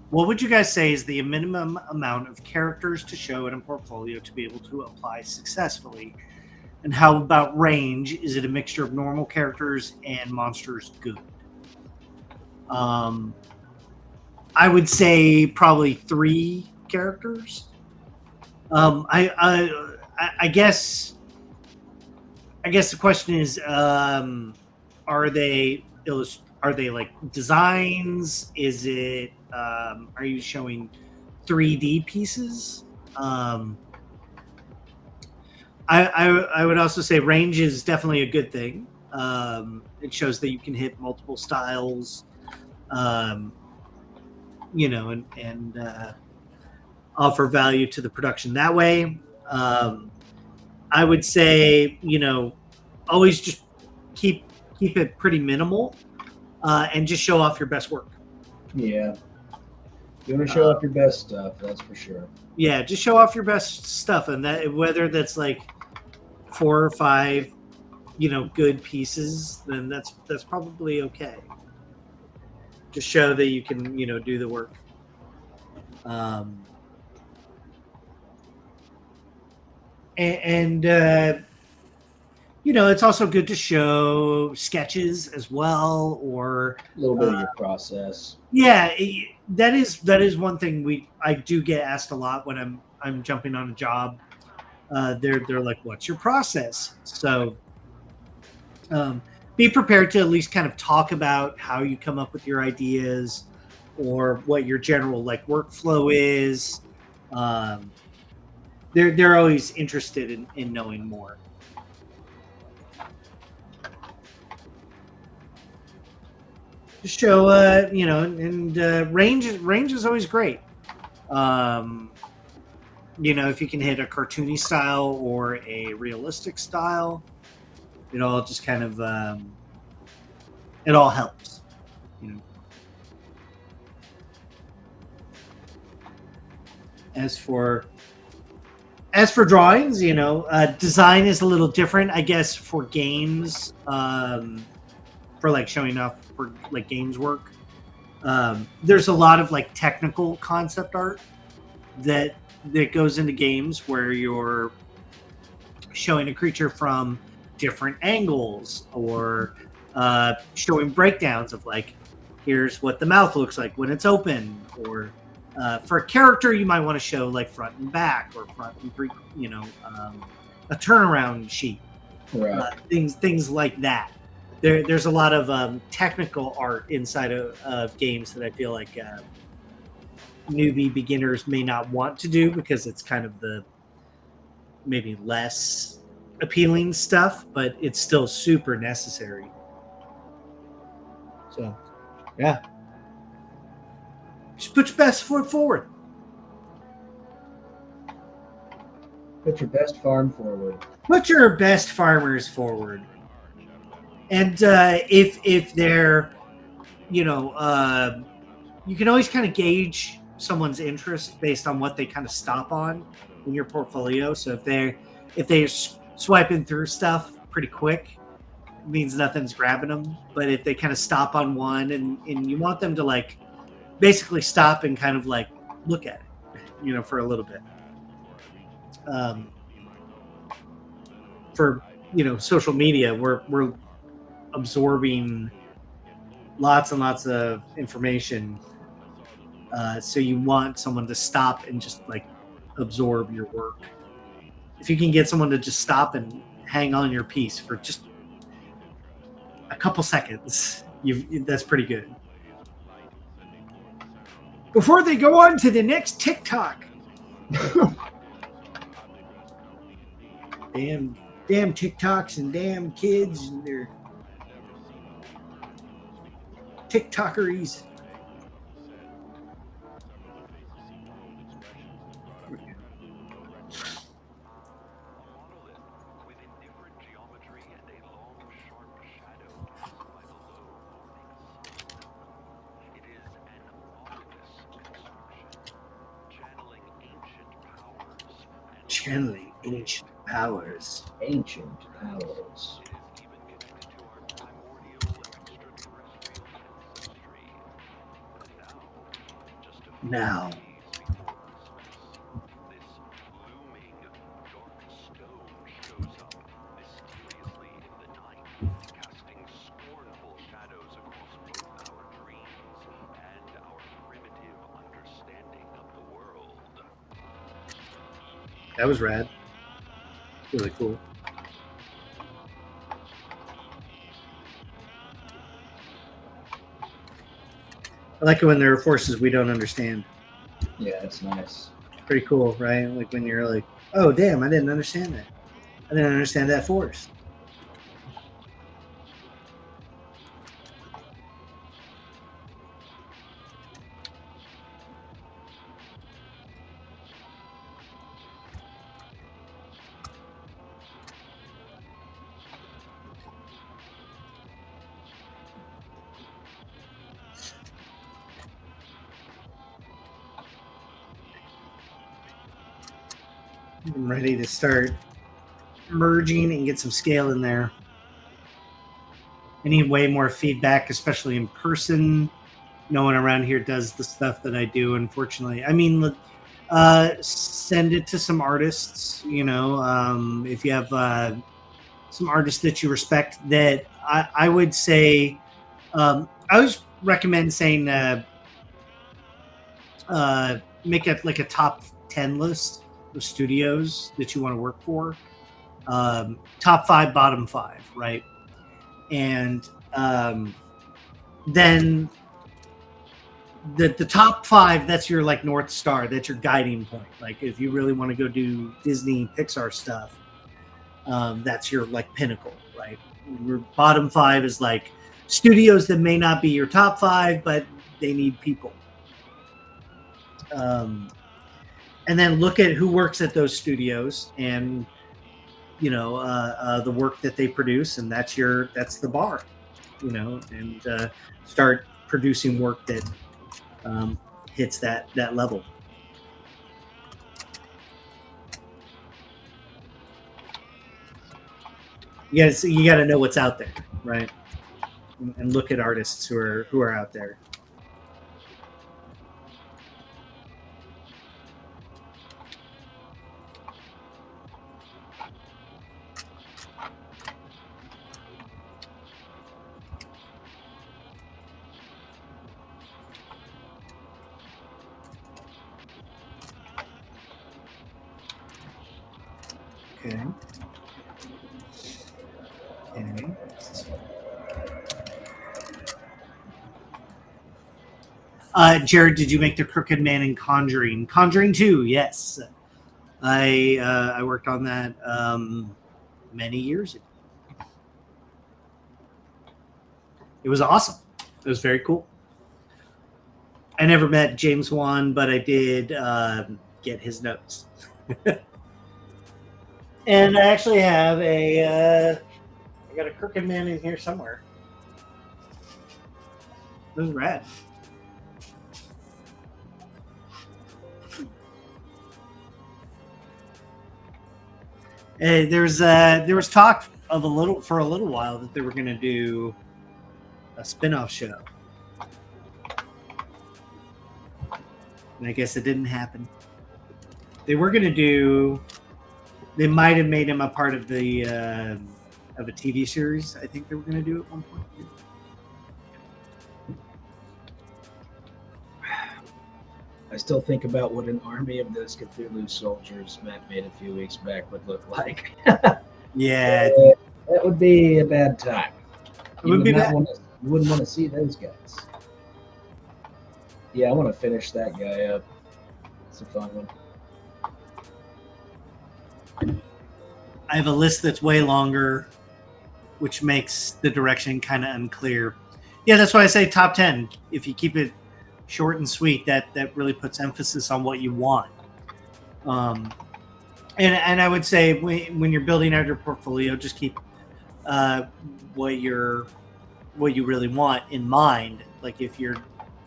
What would you guys say is the minimum amount of characters to show in a portfolio to be able to apply successfully? And how about range? Is it a mixture of normal characters and monsters good? I would say probably 3 characters. I guess the question is, are they like designs? Is it are you showing 3D pieces? I would also say range is definitely a good thing. It shows that you can hit multiple styles, and offer value to the production that way. I would say, always just keep it pretty minimal, and just show off your best work. Yeah. You want to show off your best stuff, that's for sure. Yeah, just show off your best stuff, and that whether that's like 4 or 5, good pieces, then that's probably okay. Just show that you can, do the work. It's also good to show sketches as well, or a little bit of your process. Yeah, that is one thing I do get asked a lot when I'm jumping on a job. They're like, "What's your process?" So, be prepared to at least kind of talk about how you come up with your ideas, or what your general like workflow is. They're always interested in knowing more. Just show, range is always great. If you can hit a cartoony style or a realistic style, it all just kind of, it all helps. As for drawings, design is a little different, I guess, for games, for like showing off for like games work. There's a lot of like technical concept art that goes into games where you're showing a creature from different angles, or showing breakdowns of like, here's what the mouth looks like when it's open, or for a character, you might want to show like front and back, or front and three, a turnaround sheet, right? Things like that. There's a lot of technical art inside of games that I feel like newbie beginners may not want to do, because it's kind of the maybe less appealing stuff, but it's still super necessary. So, yeah. Just put your best foot forward. Put your best farm forward. Put your best farmers forward. And if they're, you can always kind of gauge someone's interest based on what they kind of stop on in your portfolio. So if they're swiping through stuff pretty quick, it means nothing's grabbing them. But if they kind of stop on one, and you want them to like basically stop and kind of like look at it, for a little bit. for social media, we're absorbing lots and lots of information. So you want someone to stop and just like absorb your work. If you can get someone to just stop and hang on your piece for just a couple seconds, that's pretty good. Before they go on to the next TikTok. damn TikToks and damn kids and their TikTokeries. Channeling ancient powers. Ancient powers. Now. That was rad. Really cool. I like it when there are forces we don't understand. Yeah, it's nice. Pretty cool, right? Like when you're like, oh, damn, I didn't understand that. I didn't understand that force. I'm ready to start merging and get some scale in there. I need way more feedback, especially in person. No one around here does the stuff that I do, unfortunately. I mean, send it to some artists, if you have some artists that you respect that I would say, I always recommend saying make it like a top 10 list of studios that you want to work for. Top 5, bottom 5, right? And then the top 5, that's your like North Star, that's your guiding point. Like if you really want to go do Disney Pixar stuff, that's your like pinnacle, right? Your bottom 5 is like studios that may not be your top 5, but they need people. And then look at who works at those studios and the work that they produce, and that's the bar, and start producing work that hits that level. You got to know what's out there, right? And look at artists who are out there. Jared, did you make the Crooked Man in Conjuring? Conjuring 2, yes. I worked on that many years ago. It was awesome. It was very cool. I never met James Wan, but I did get his notes. And I actually have I got a Crooked Man in here somewhere. It was rad. There was talk of for a little while that they were going to do a spin-off show, and I guess it didn't happen. They were going to do They might have made him a part of the of a TV series. I think they were going to do at one point. I still think about what an army of those Cthulhu soldiers Matt made a few weeks back would look like. Yeah, that would be a bad time. it would be bad. You wouldn't want to see those guys. Yeah, I want to finish that guy up. It's a fun one. I have a list that's way longer, which makes the direction kind of unclear. Yeah, that's why I say top 10. If you keep it short and sweet, that really puts emphasis on what you want. And I would say when you're building out your portfolio, just keep what you really want in mind. Like if your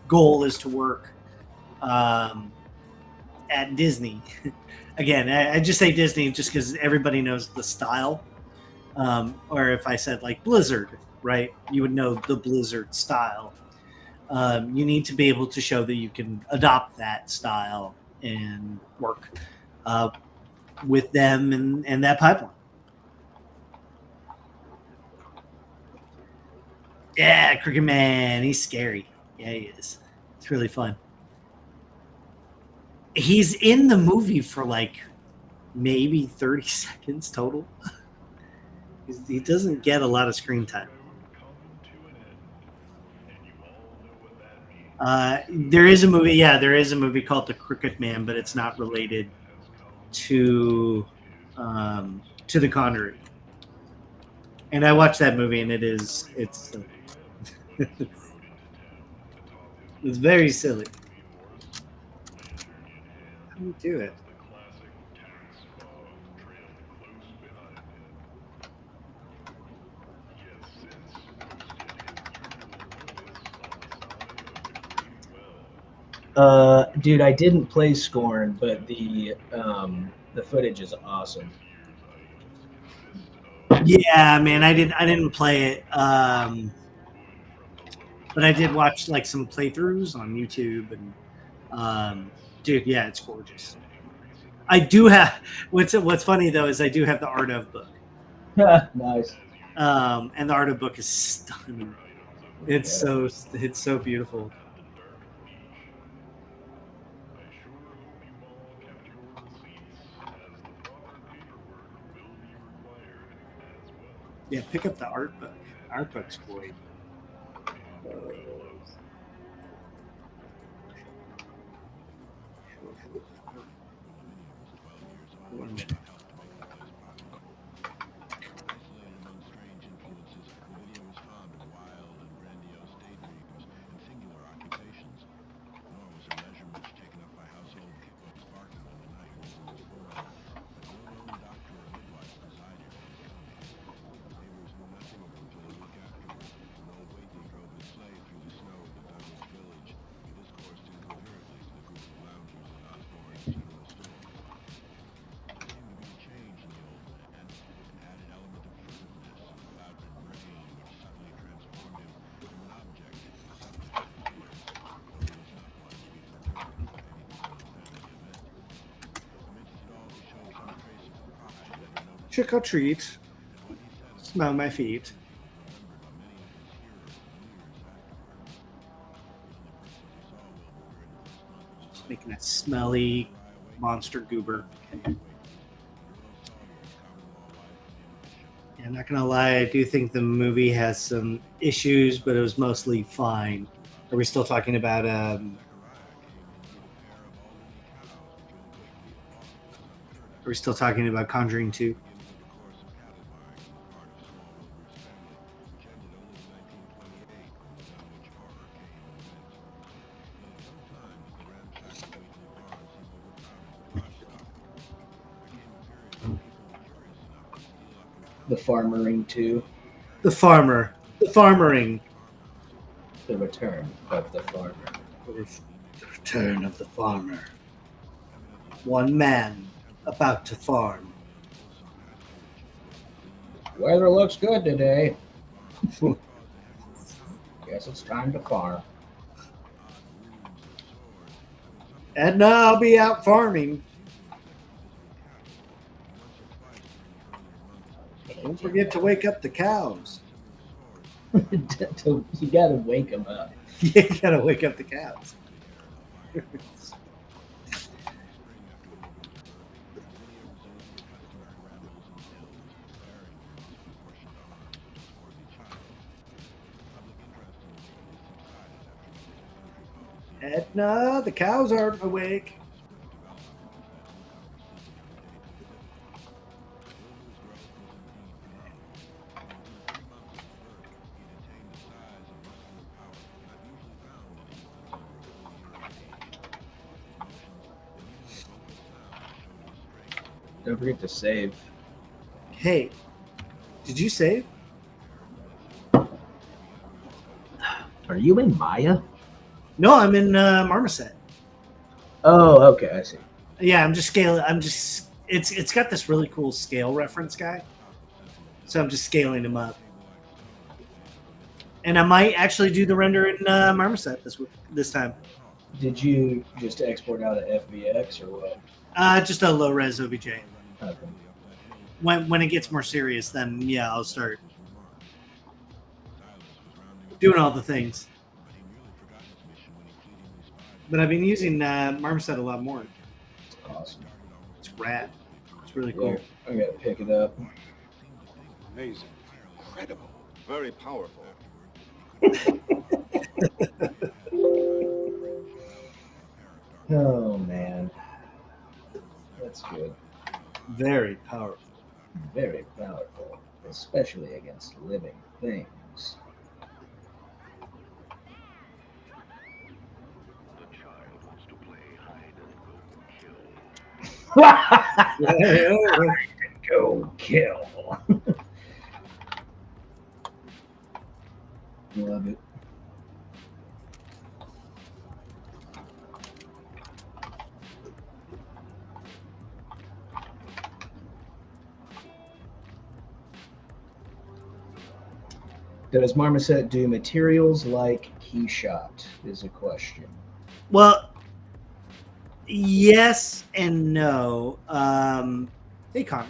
goal is to work at Disney, again, I just say Disney just because everybody knows the style. Or if I said like Blizzard, right, you would know the Blizzard style. You need to be able to show that you can adopt that style and work with them and that pipeline. Yeah, Cricket Man, he's scary. Yeah, he is. It's really fun. He's in the movie for like maybe 30 seconds total. He doesn't get a lot of screen time. There is a movie. Yeah, there is a movie called The Cricket Man, but it's not related to The Conjuring. And I watched that movie, and it's it's very silly. How do you do it? Dude, I didn't play Scorn, but the footage is awesome. Yeah, man, I didn't play it, but I did watch like some playthroughs on YouTube, and dude, yeah, it's gorgeous. I do have what's funny though is I do have the Art of book. Nice. And the Art of book is stunning. It's so beautiful. Yeah, pick up the art book. Art book's great. One minute. Trick or treat. Smell my feet. Just making a smelly monster goober. Okay. Yeah, I'm not gonna lie, I do think the movie has some issues, but it was mostly fine. Are we still talking about Are we still talking about Conjuring 2? The Farmering 2. The Farmering. The Return of the Farmer. The Return of the Farmer. One man about to farm. Weather looks good today. Guess it's time to farm. And now I'll be out farming. Don't forget to wake up the cows. You gotta wake them up. Yeah, you gotta wake up the cows. Edna, the cows aren't awake. Don't forget to save. Hey, did you save? Are you in Maya? No, I'm in Marmoset. Oh, okay, I see. Yeah, I'm just scaling. It's got this really cool scale reference guy, so I'm just scaling him up. And I might actually do the render in Marmoset this time. Did you just export out of FBX or what? Just a low res OBJ. Okay. When it gets more serious, then yeah, I'll start doing all the things. But I've been using Marmoset a lot more. Awesome. It's rad. It's really cool. Yeah, I gotta pick it up. Amazing. Incredible. Very powerful. Oh man, that's good. Very powerful. Very powerful, especially against living things. The child wants to play hide and Go kill. Love it. Does Marmoset do materials like Keyshot is a question. Well, yes and no. Hey, Connor.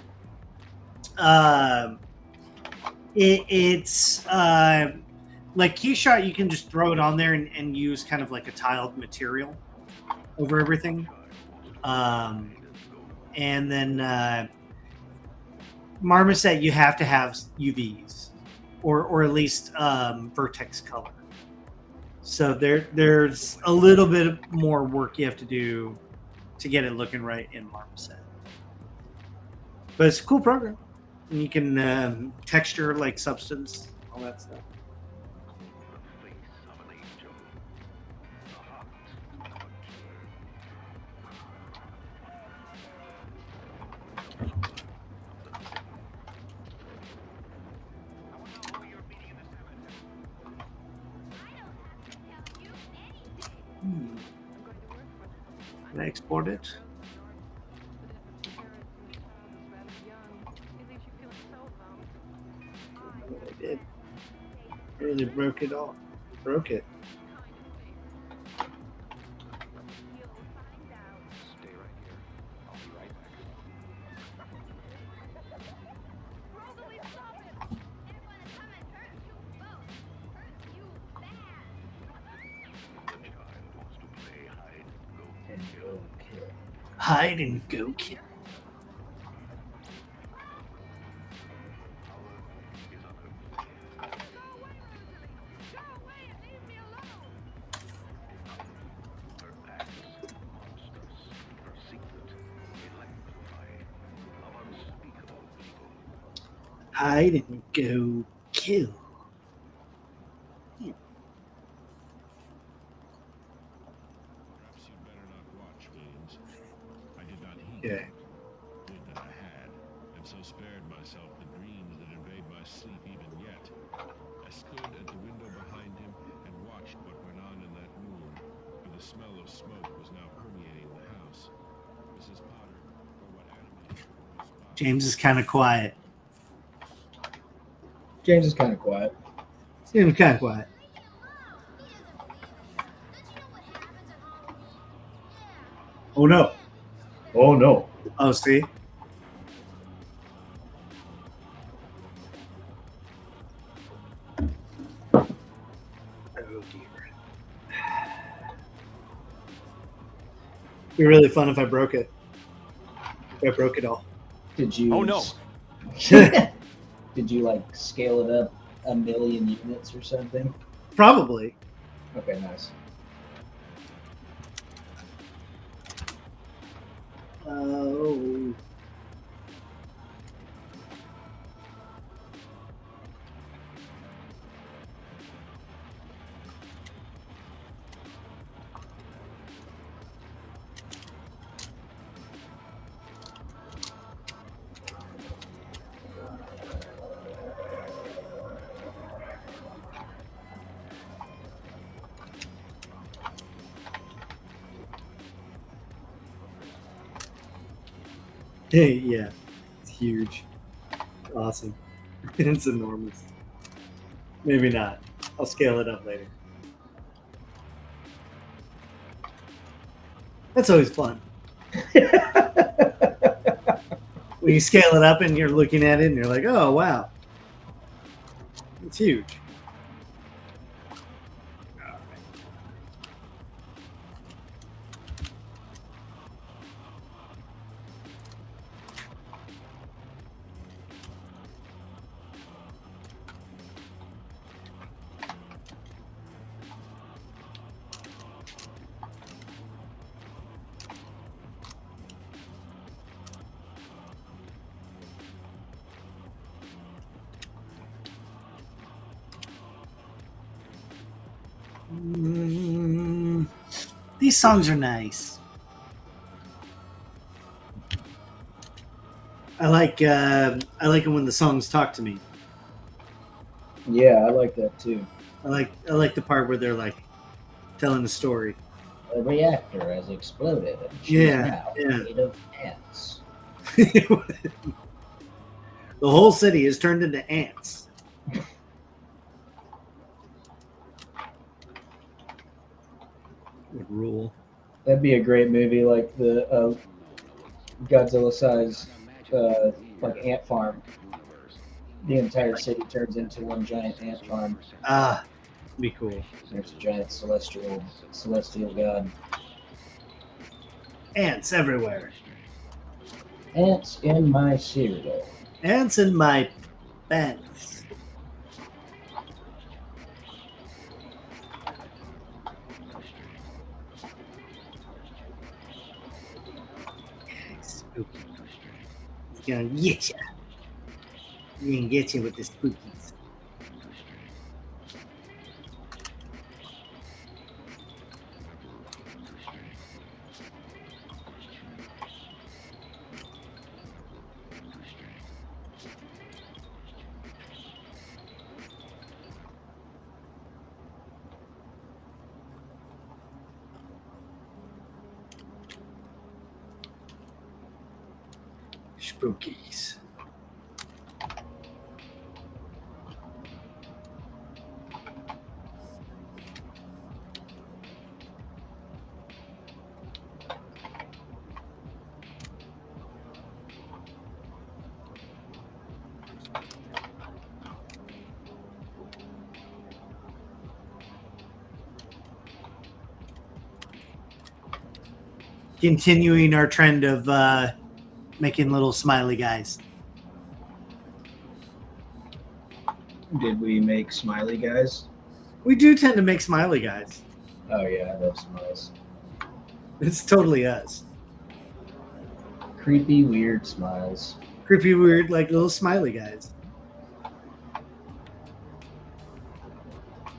It's like Keyshot, you can just throw it on there and use kind of like a tiled material over everything. And then Marmoset, you have to have UVs or at least vertex color. So there's a little bit more work you have to do to get it looking right in Marmoset. But it's a cool program. And you can texture like substance, all that stuff. Can I export it? I did. I really broke it all. Broke it. Stay right here. I'll be right back. The child wants to play hide and go kill. Hide and go kill. Hide and go kill. Perhaps you'd better not watch, James. I did not heed Yeah. would that I had, and so spared myself the dreams that invade my sleep even yet. I stood at the window behind him and watched what went on in that room, for the smell of smoke was now permeating the house. Mrs. Potter, or what animated her was James is kind of quiet. James is kind of quiet. Seems kind of quiet. Oh no. Oh no. Oh, see? It'd be really fun if I broke it. If I broke it all. Did you? Oh, no. Did you like scale it up 1,000,000 units or something? Probably. Okay, nice. Oh. Yeah, it's huge. Awesome. It's enormous. Maybe not. I'll scale it up later. That's always fun. When you scale it up and you're looking at it and you're like, oh, wow. It's huge. These songs are nice. I like it when the songs talk to me. Yeah, I like that too. I like the part where they're like telling the story. The reactor has exploded. And she's Yeah, now made of ants. The whole city is turned into ants. Would rule. That'd be a great movie, like the Godzilla-sized like ant farm. The entire city turns into one giant ant farm. Ah, be cool. There's a giant celestial god. Ants everywhere. Ants in my cereal. Ants in my pants. Spooky. He's gonna get ya. He can get you with the spookies. Spookies. Continuing our trend of making little smiley guys. Did we make smiley guys? We do tend to make smiley guys. Oh yeah, I love smiles. It's totally us. Creepy, weird smiles. Creepy, weird, like little smiley guys.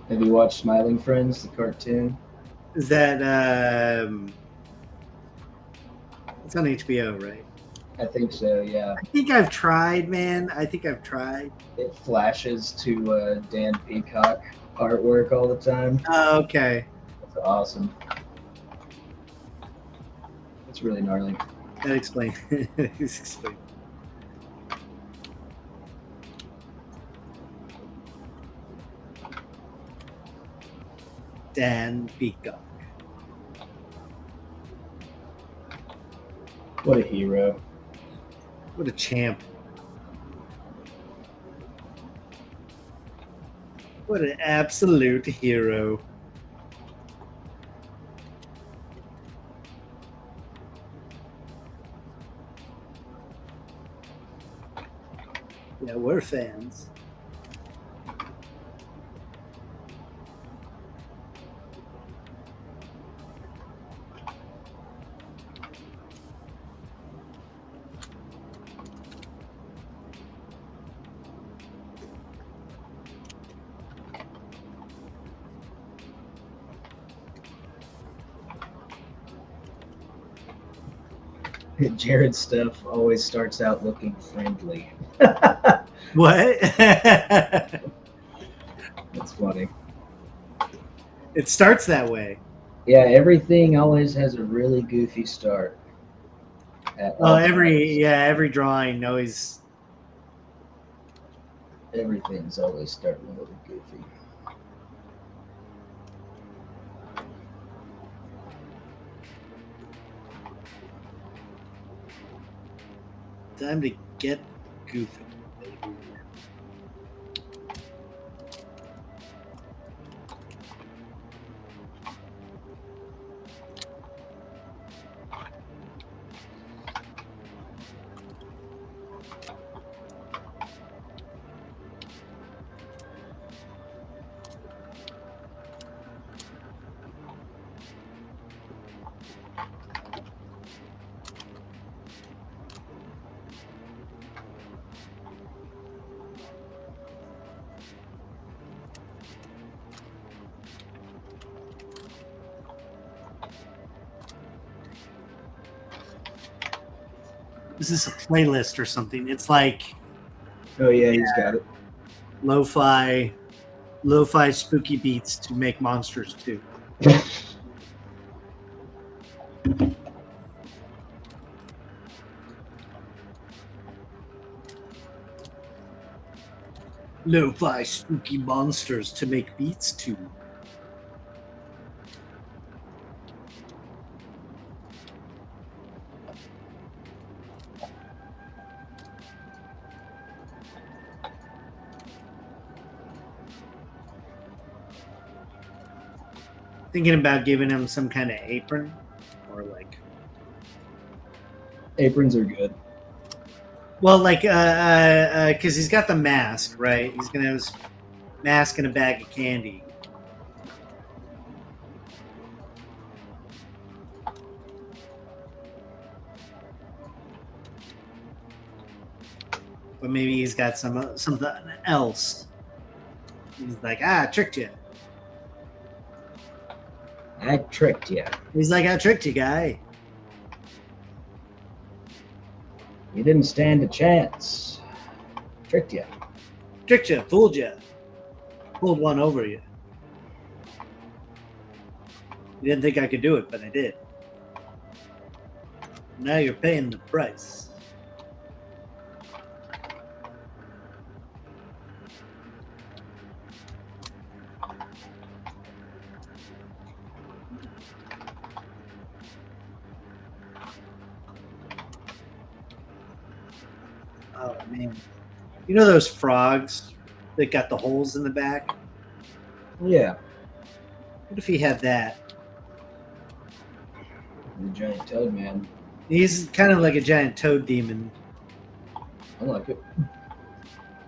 Have you watched Smiling Friends, the cartoon? Is that it's on HBO, right? I think so, yeah. I think I've tried, man. I think I've tried. It flashes to Dan Peacock artwork all the time. Oh, okay. It's awesome. It's really gnarly. That explains. Explain. Dan Peacock. What a hero. What a champ. What an absolute hero. Yeah, we're fans. Jared's stuff always starts out looking friendly. What? That's funny. It starts that way. Yeah, everything always has a really goofy start. Every drawing always. Everything's always starting a little goofy. Time to get goofy. Is this a playlist or something? It's like, oh yeah, he's got it. Lo-fi spooky beats to make monsters too. Lo-fi spooky monsters to make beats too. Thinking about giving him some kind of apron, or like aprons are good. Well, like because he's got the mask, right? He's gonna have his mask and a bag of candy. But maybe he's got something else. He's like, I tricked you. I tricked you. He's like, I tricked you, guy. You didn't stand a chance. Tricked you. Tricked you, fooled you. Pulled one over you. You didn't think I could do it, but I did. Now you're paying the price. Oh, man. You know those frogs that got the holes in the back? Yeah. What if he had that? The giant toad man. He's kind of like a giant toad demon. I like it.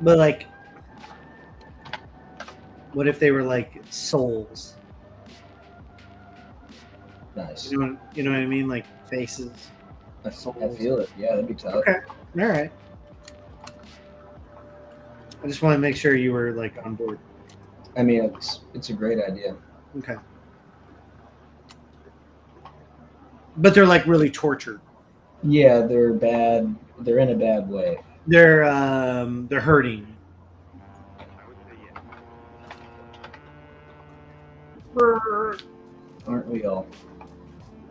But, like, what if they were like souls? Nice. You know what I mean? Like faces. I feel it. Yeah, that'd be tough. Okay. All right. I just want to make sure you were like on board. I mean, it's a great idea. Okay. But they're like really tortured. Yeah, they're bad. They're in a bad way. They're hurting. Aren't we all?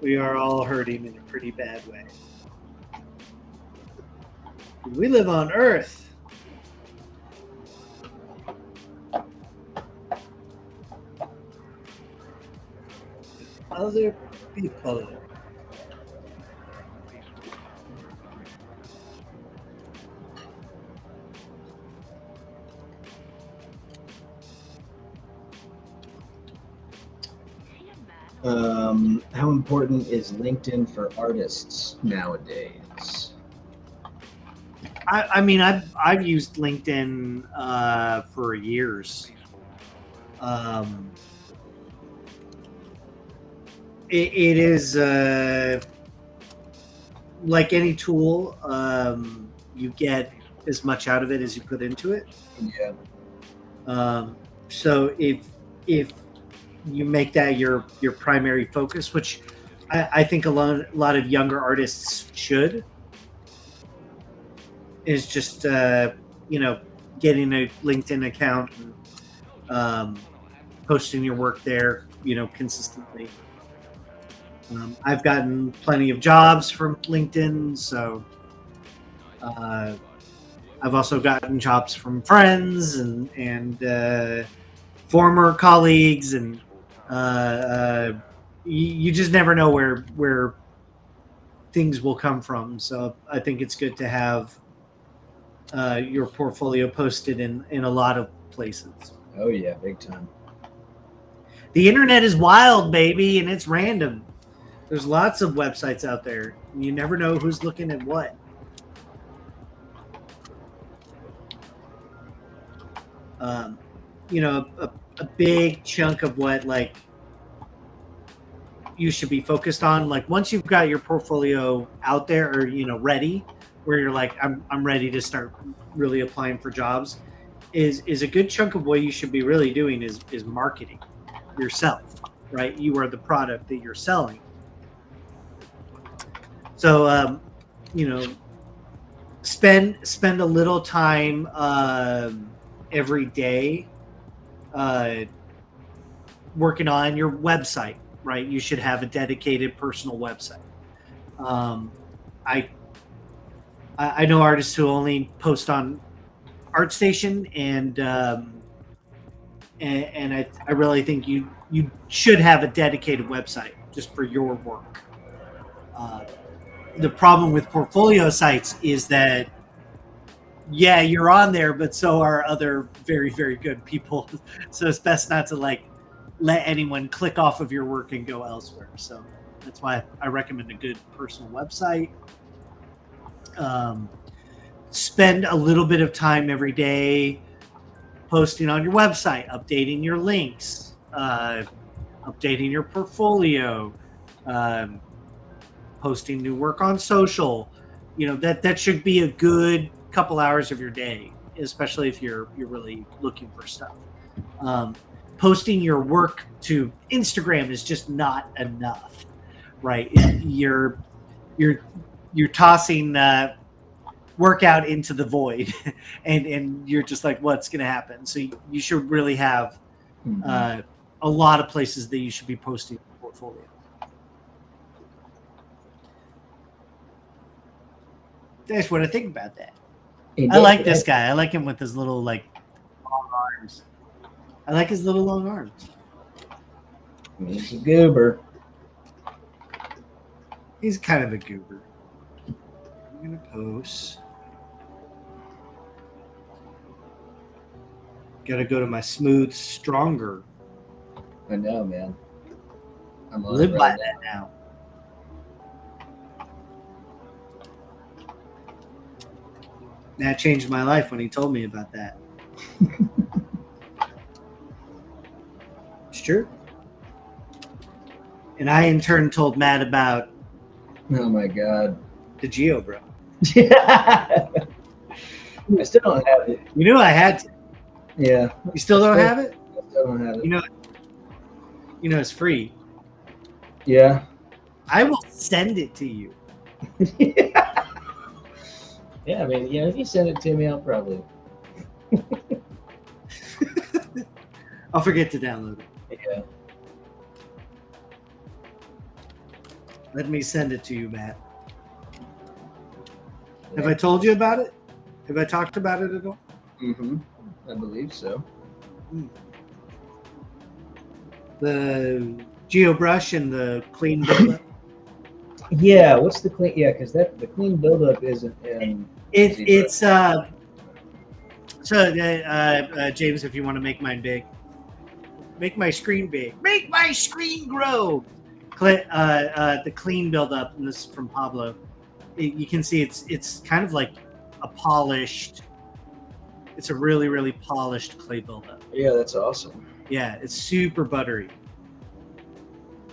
We are all hurting in a pretty bad way. We live on Earth. Other people. How important is LinkedIn for artists nowadays? I mean, I've used LinkedIn for years. It is like any tool. You get as much out of it as you put into it. Yeah. So if you make that your primary focus, which I think a lot of younger artists should, is just you know, getting a LinkedIn account and posting your work there, you know, consistently. I've gotten plenty of jobs from LinkedIn, so I've also gotten jobs from friends and former colleagues, and you just never know where things will come from. So I think it's good to have your portfolio posted in a lot of places. Oh yeah, big time. The internet is wild, baby, and it's random. There's lots of websites out there. You never know who's looking at what. You know, a big chunk of what like you should be focused on, like once you've got your portfolio out there, or you know, ready, where you're like, I'm ready to start really applying for jobs, is a good chunk of what you should be really doing is marketing yourself, right? You are the product that you're selling. So you know, spend a little time every day working on your website, right? You should have a dedicated personal website. I know artists who only post on ArtStation, and I really think you should have a dedicated website just for your work. The problem with portfolio sites is that, yeah, you're on there, but so are other very, very good people. So it's best not to like let anyone click off of your work and go elsewhere. So that's why I recommend a good personal website. Spend a little bit of time every day posting on your website, updating your links, updating your portfolio, posting new work on social. You know, that should be a good couple hours of your day, especially if you're really looking for stuff. Posting your work to Instagram is just not enough, right? You're tossing work out into the void, and you're just like, what's going to happen? So you should really have a lot of places that you should be posting your portfolio. That's what I think about that. I like this guy. I like him with his little like long arms. I like his little long arms. He's a goober. He's kind of a goober. I'm gonna post. Gotta go to my smooth, stronger. I know, man. I'm on Live it by right that now. That changed my life when he told me about that. It's true. And I in turn told Matt about Oh my god. the Geo Bro. I still don't have it. You knew I had to. Yeah. You still don't have it? I still don't have it. You know it's free. Yeah. I will send it to you. Yeah, I mean, if you send it to me, I'll probably. I'll forget to download it. Yeah. Let me send it to you, Matt. Have I told you about it? Have I talked about it at all? Mm-hmm. I believe so. The GeoBrush and the clean buildup. Yeah, what's the clean? Yeah, because the clean buildup isn't in. It's James, if you want to make mine big, make my screen big, make my screen grow. The clean buildup, and this is from Pablo. You can see it's kind of like a polished. It's a really, really polished clay buildup. Yeah, that's awesome. Yeah, it's super buttery.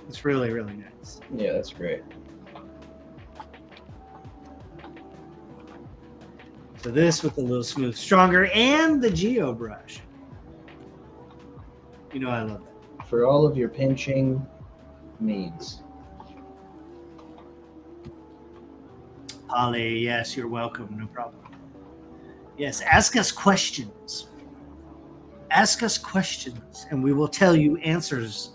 It's really, really nice. Yeah, that's great. So this with a little smooth, stronger, and the ZBrush. You know I love that. For all of your pinching needs. Holly, yes, you're welcome. No problem. Yes, ask us questions. Ask us questions, and we will tell you answers.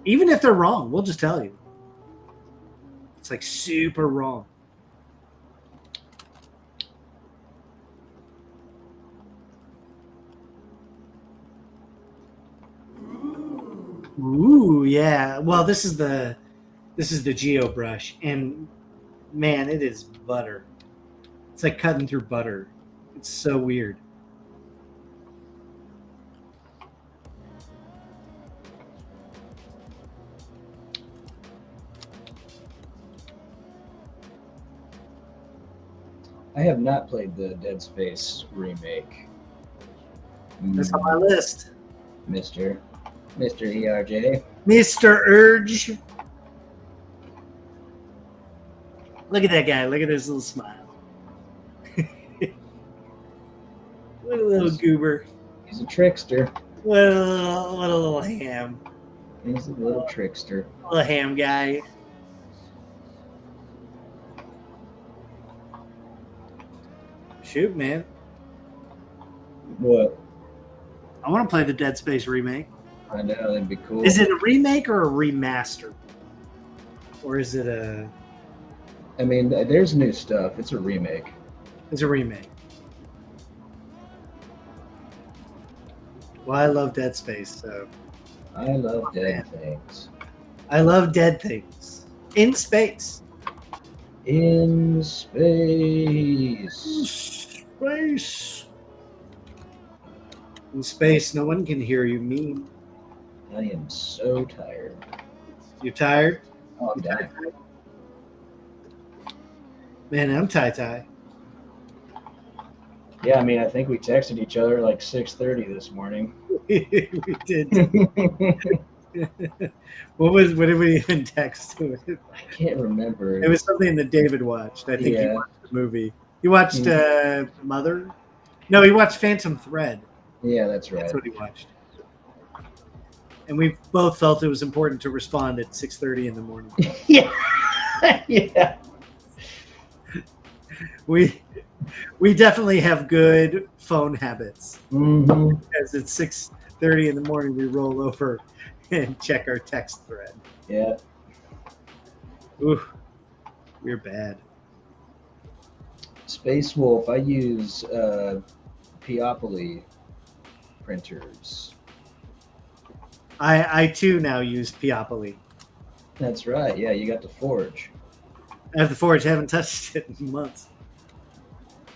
Even if they're wrong, we'll just tell you. It's like super wrong. Ooh, yeah. Well, this is the ZBrush, and man, it is butter. It's like cutting through butter. It's so weird. I have not played the Dead Space remake. That's on my list. Mr. ERJ. Mr. Urge. Look at that guy. Look at his little smile. What a little goober. He's a trickster. What a little ham. He's a little trickster. Little ham guy. Shoot, man. What? I want to play the Dead Space remake. I know, that'd be cool. Is it a remake or a remaster? Or is it a... I mean, there's new stuff. It's a remake. It's a remake. Well, I love Dead Space, so... I love dead things. I love dead things. In space. In space. Space. In space, no one can hear you mean. I am so tired. You tired? Oh, I'm dying. Man, I'm tie-tie. Yeah, I mean, I think we texted each other like 6:30 this morning. We did. What did we even text? I can't remember. It was something that David watched. I think he watched the movie. He watched Mother? No, he watched Phantom Thread. Yeah, that's right. That's what he watched. And we both felt it was important to respond at 6:30 in the morning. Yeah. Yeah. We definitely have good phone habits. Mm-hmm. Because it's 6:30 in the morning, we roll over and check our text thread. Yeah. Ooh, we're bad. Space Wolf, I use Peopoly printers. I too now use Peopoly. That's right. Yeah, you got the Forge. I have the Forge. Haven't touched it in months.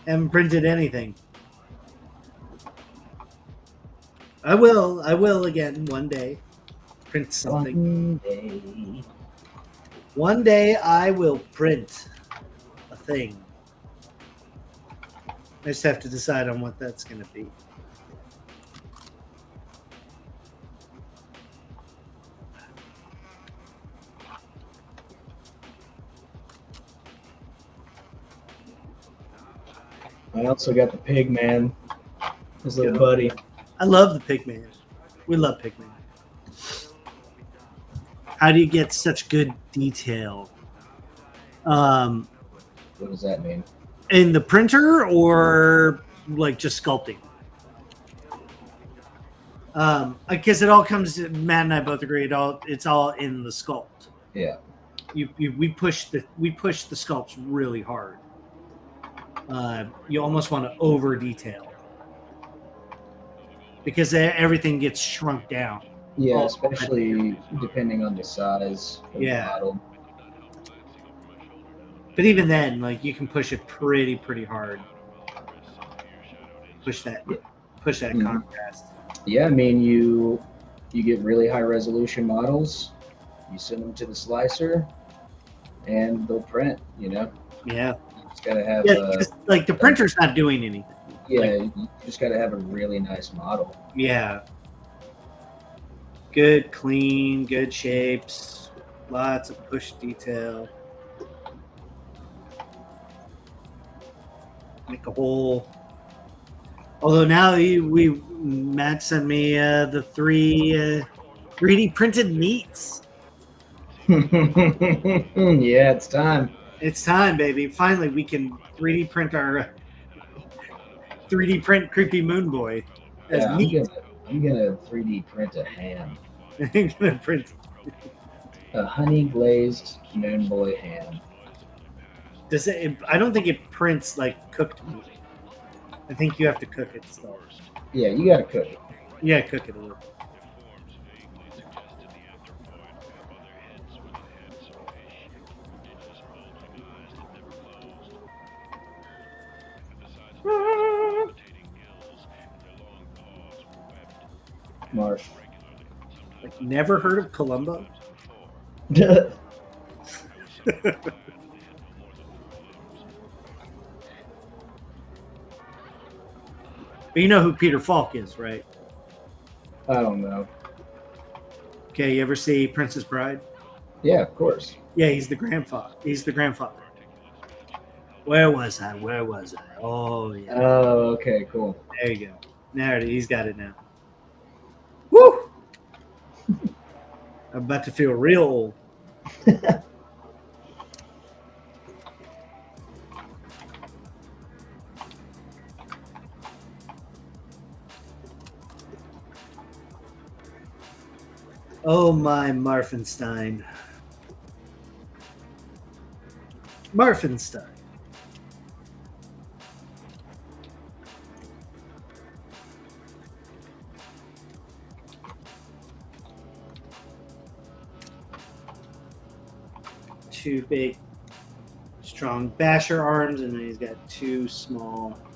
Haven't printed anything. I will again one day. Print something. One day I will print a thing. I just have to decide on what that's going to be. I also got the Pig Man, his little buddy. I love the Pigman. We love Pigman. How do you get such good detail? What does that mean? In the printer or like just sculpting? Because it all comes. Matt and I both agree. It's all in the sculpt. Yeah. We push the sculpts really hard. You almost want to over detail because everything gets shrunk down. Yeah, especially depending on the size of the model. But even then, like you can push it pretty hard. Push that contrast. Yeah, I mean you get really high resolution models, you send them to the slicer, and they'll print. You know. Yeah. It's got to have Yeah, 'cause, like the printer's not doing anything. yeah, Like, you just got to have a really nice model. yeah. Good, clean, good shapes. Lots of push detail. Make a hole. Although now Matt sent me the 3D printed meats. Yeah, it's time. It's time, baby. Finally, we can 3D print our 3D print creepy moon boy as Yeah, meat. I'm gonna 3D print a ham. I'm gonna print. A honey glazed moon boy ham. Does it? I don't think it prints like cooked meat. I think you have to cook it still. Yeah, you gotta cook it. Yeah, cook it a little. Marsh. Like, never heard of Columbo? But you know who Peter Falk is, right? I don't know. Okay, you ever see Princess Bride? Yeah, of course. Yeah, he's the grandfather. He's the grandfather. Where was I? Where was I? Oh, yeah. Oh, okay, cool. There you go. There it is. He's got it now. Woo! I'm about to feel real old. Oh, my Marfenstein. Marfenstein. Two big, strong basher arms, and then he's got two small arms.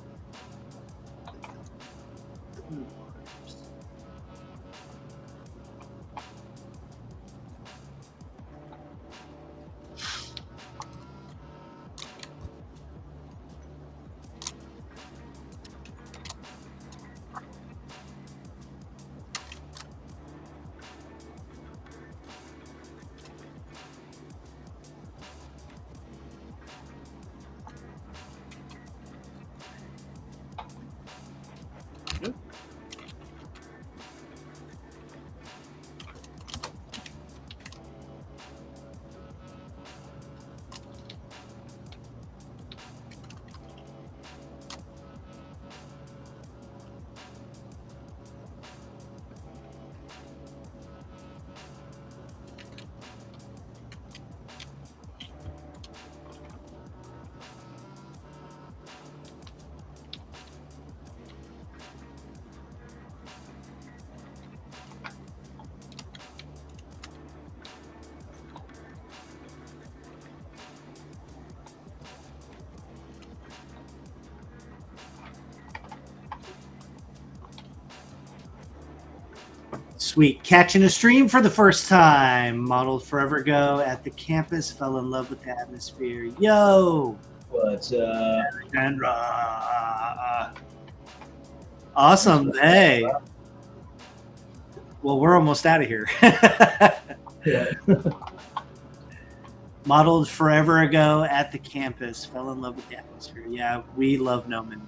Sweet. Catching a stream for the first time. Modeled forever ago at the campus. Fell in love with the atmosphere. Yo! What's up? Alexandra. Awesome. Hey. Well, we're almost out of here. Yeah. Modeled forever ago at the campus. Fell in love with the atmosphere. Yeah, we love Nomen.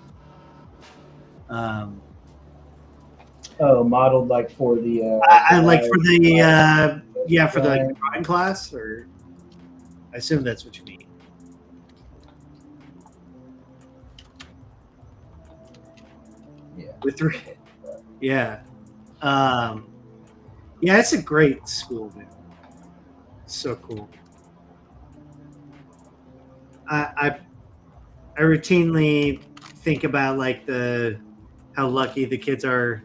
Oh, modeled like for the. I like for the for the like, drawing class, or I assume that's what you mean. Yeah. With three. Yeah. Yeah, it's a great school, man. It's so cool. I routinely think about like how lucky the kids are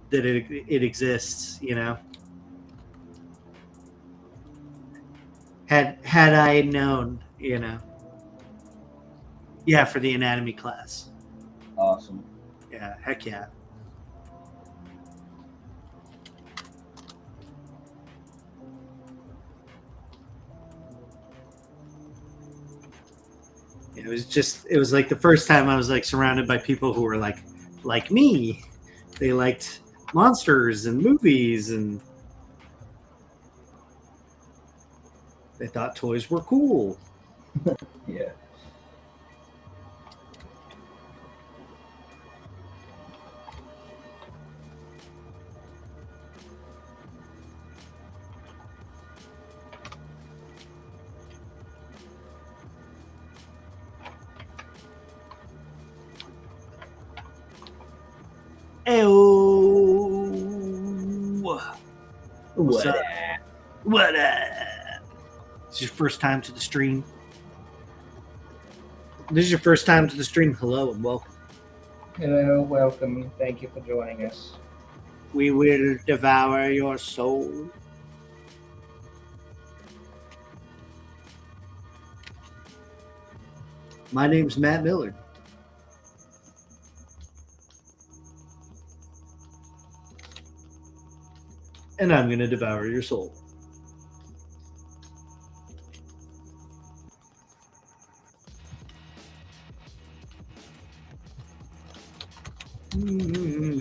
that it exists, you know. Had I known, you know. Yeah, for the anatomy class. Awesome. Yeah, heck yeah. It was like the first time I was like surrounded by people who were like me. They liked monsters and movies, and they thought toys were cool. Yeah. What's up? What up? This is your first time to the stream? This is your first time to the stream. Hello and welcome. Hello, welcome. Thank you for joining us. We will devour your soul. My name's Matt Millard. And I'm going to devour your soul. Mm-hmm.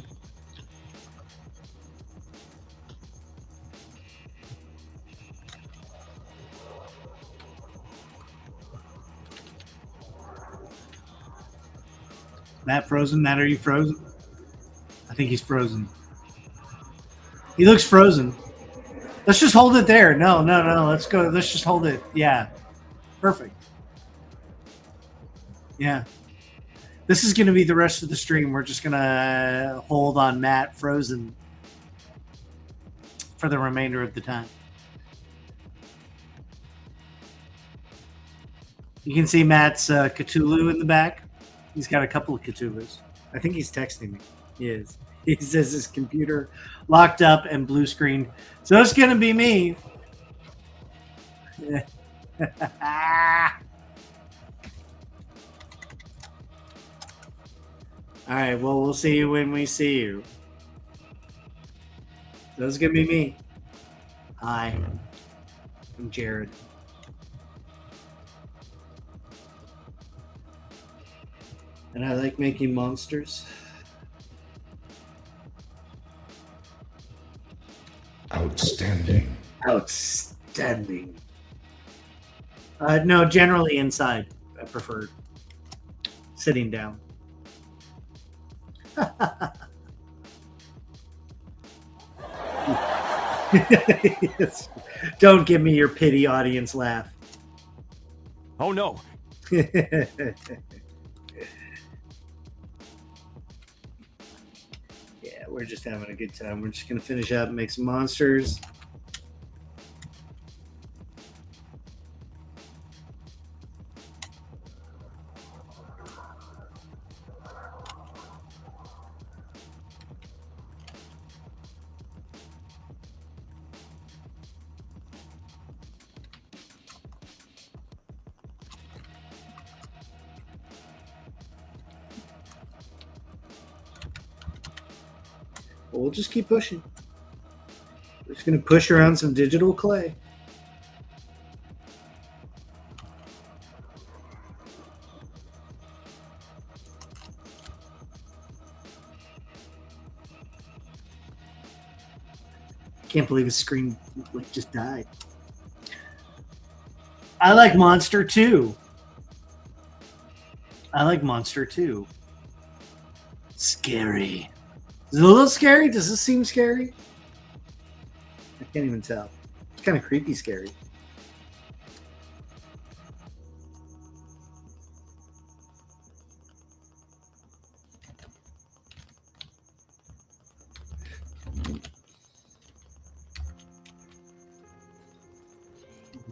Matt frozen? Matt, are you frozen? I think he's frozen. He looks frozen. Let's just hold it there. No. Let's go. Let's just hold it. Yeah. Perfect. Yeah. This is going to be the rest of the stream. We're just going to hold on Matt frozen for the remainder of the time. You can see Matt's Cthulhu in the back. He's got a couple of Cthulhus. I think he's texting me. He is. He says his computer locked up and blue screen. So it's going to be me. All right. Well, we'll see you when we see you. So it's going to be me. Hi. I'm Jared. And I like making monsters. Outstanding. Outstanding. No, generally inside. I prefer sitting down. Yes. Don't give me your pity audience laugh. Oh no. Yeah, we're just having a good time. We're just going to finish up and make some monsters. But we'll just keep pushing. We're just going to push around some digital clay. Can't believe his screen like just died. I like Monster 2. I like Monster 2. Scary. Is it a little scary? Does this seem scary? I can't even tell. It's kind of creepy scary.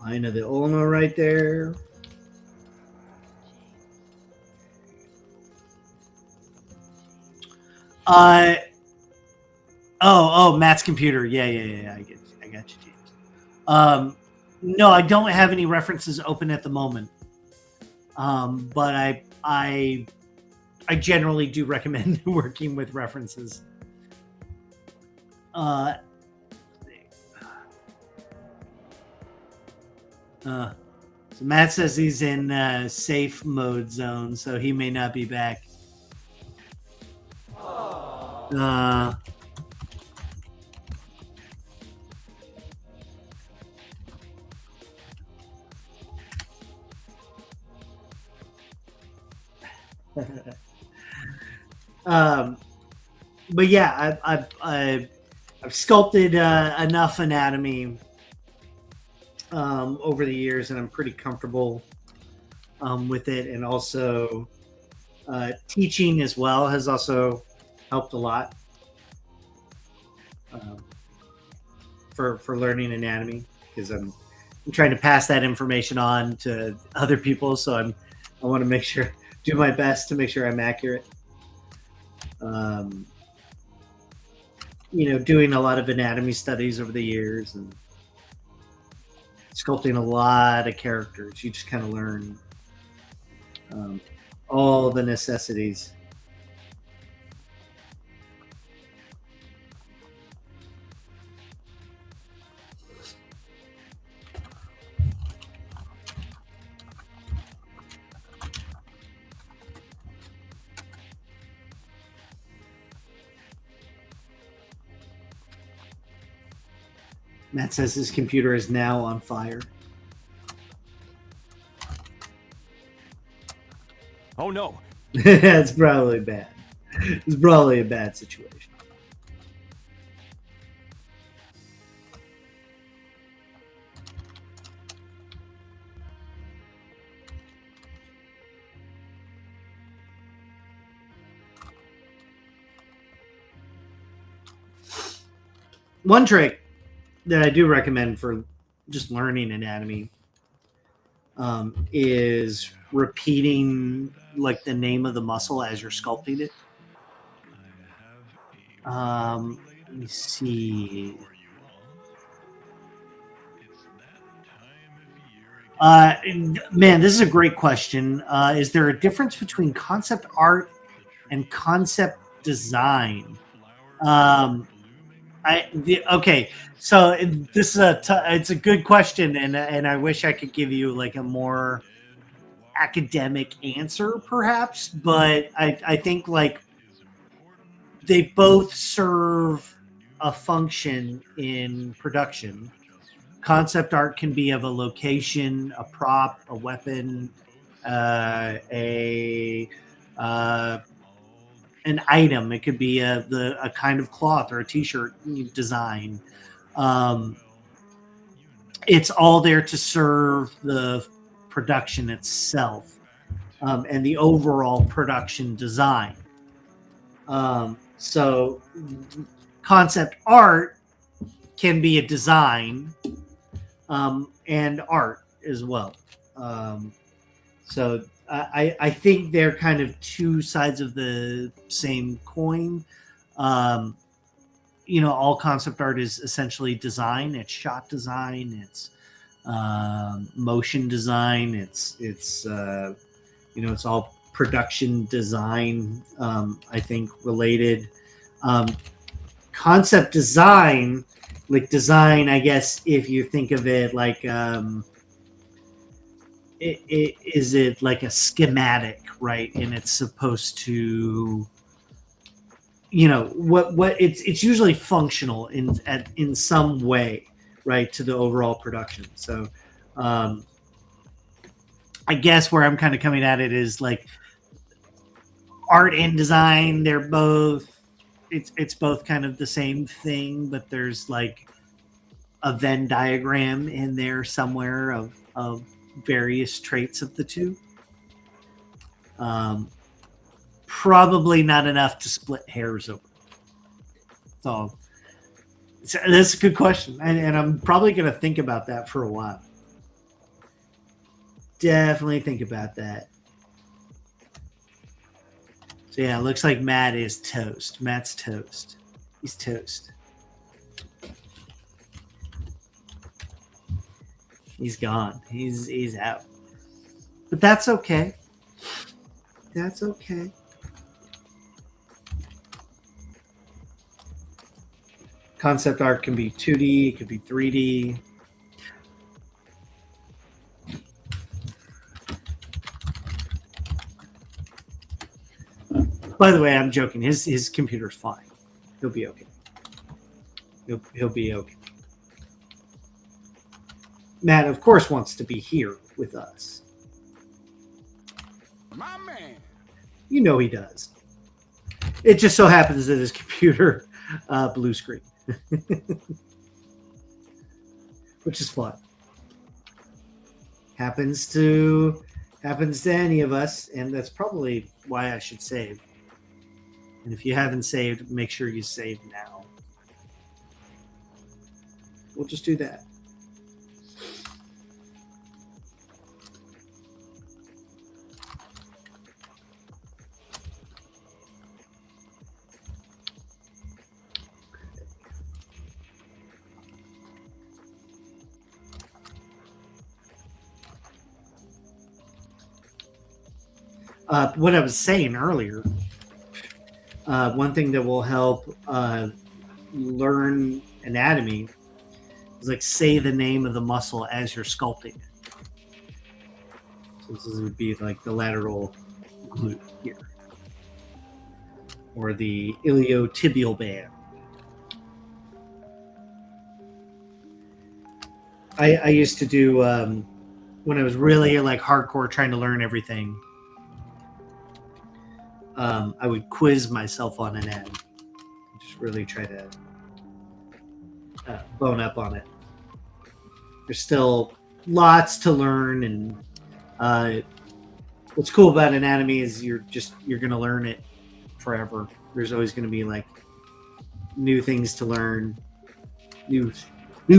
Line of the ulna right there. Matt's computer. Yeah. I got you, James. No, I don't have any references open at the moment. But I generally do recommend working with references. So So Matt says he's in safe mode zone, so he may not be back. But yeah, I've sculpted enough anatomy over the years, and I'm pretty comfortable with it. And also, teaching as well has also helped a lot for learning anatomy, because I'm trying to pass that information on to other people. So I want to do my best to make sure I'm accurate. Doing a lot of anatomy studies over the years and sculpting a lot of characters, you just kind of learn all the necessities. Matt says his computer is now on fire. Oh no. That's probably bad. It's probably a bad situation. One trick that I do recommend for just learning anatomy is repeating like the name of the muscle as you're sculpting it. Let me see. Man, this is a great question. Is there a difference between concept art and concept design? Okay, so this is it's a good question, and I wish I could give you like a more academic answer, perhaps, but I think like they both serve a function in production. Concept art can be of a location, a prop, a weapon, an item. It could be a kind of cloth or a t-shirt design. It's all there to serve the production itself and the overall production design. So concept art can be a design and art as well. So I think they're kind of two sides of the same coin. All concept art is essentially design. It's shot design. It's motion design. It's all production design. I think related. Concept design, like design, I guess if you think of it like. Is it like a schematic, right? And it's supposed to, what it's usually functional in some way, right, to the overall production. So, I guess where I'm kind of coming at it is like art and design. They're both, it's both kind of the same thing, but there's like a Venn diagram in there somewhere of various traits of the two. Probably not enough to split hairs over. So that's a good question, and I'm probably going to think about that for a while. Definitely think about that. So yeah, it looks like Matt is toast. Matt's toast. He's toast. He's gone. He's out. But that's okay. That's okay. Concept art can be 2D, it could be 3D. By the way, I'm joking. His computer's fine. He'll be okay. He'll be okay. Matt, of course, wants to be here with us. My man. You know he does. It just so happens that his computer blue screen, which is fun. Happens to any of us, and that's probably why I should save. And if you haven't saved, make sure you save now. We'll just do that. What I was saying earlier, one thing that will help learn anatomy is like say the name of the muscle as you're sculpting. So this would be like the lateral glute here, or the iliotibial band. I used to do when I was really like hardcore trying to learn everything. I would quiz myself on anatomy. Just really try to bone up on it. There's still lots to learn, and what's cool about anatomy is you're going to learn it forever. There's always going to be like new things to learn, new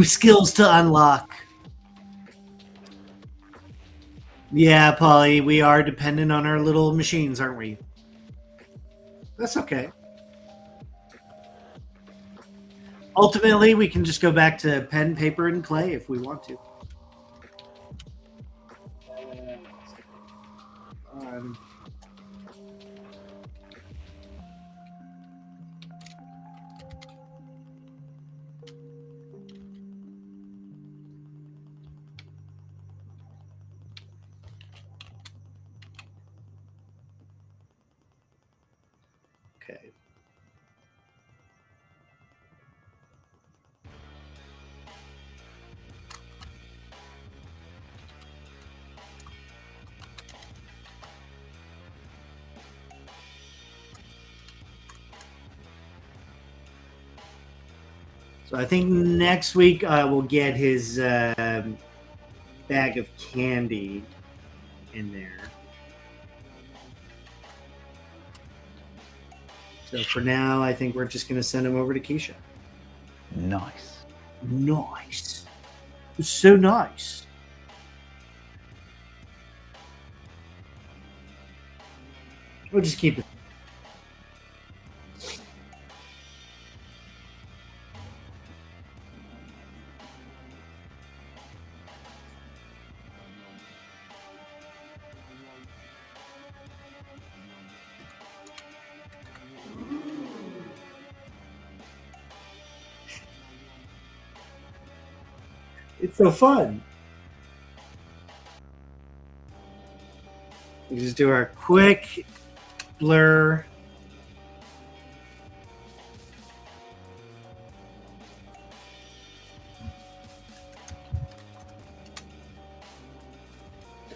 skills to unlock. Yeah, Polly, we are dependent on our little machines, aren't we? That's okay. Ultimately, we can just go back to pen, paper, and clay if we want to. Okay. So I think next week we'll get his bag of candy in there. So for now, I think we're just going to send him over to Keyshot. Nice. Nice. It's so nice. We'll just keep it. It's so fun. We just do our quick blur.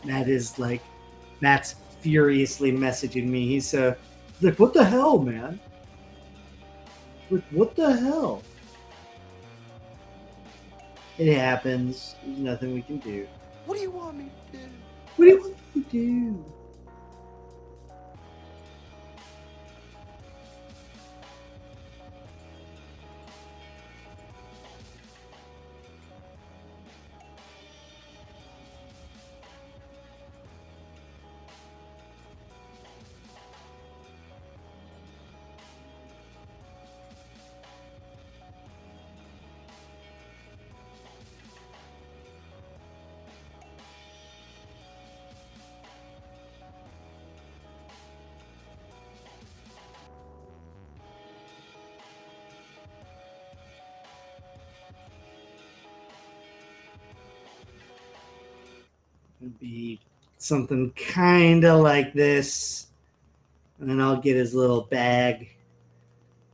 Matt is like, Matt's furiously messaging me. He's like, what the hell, man? Like, what the hell? It happens. There's nothing we can do. What do you want me to do? What do you want me to do? It'd be something kind of like this. And then I'll get his little bag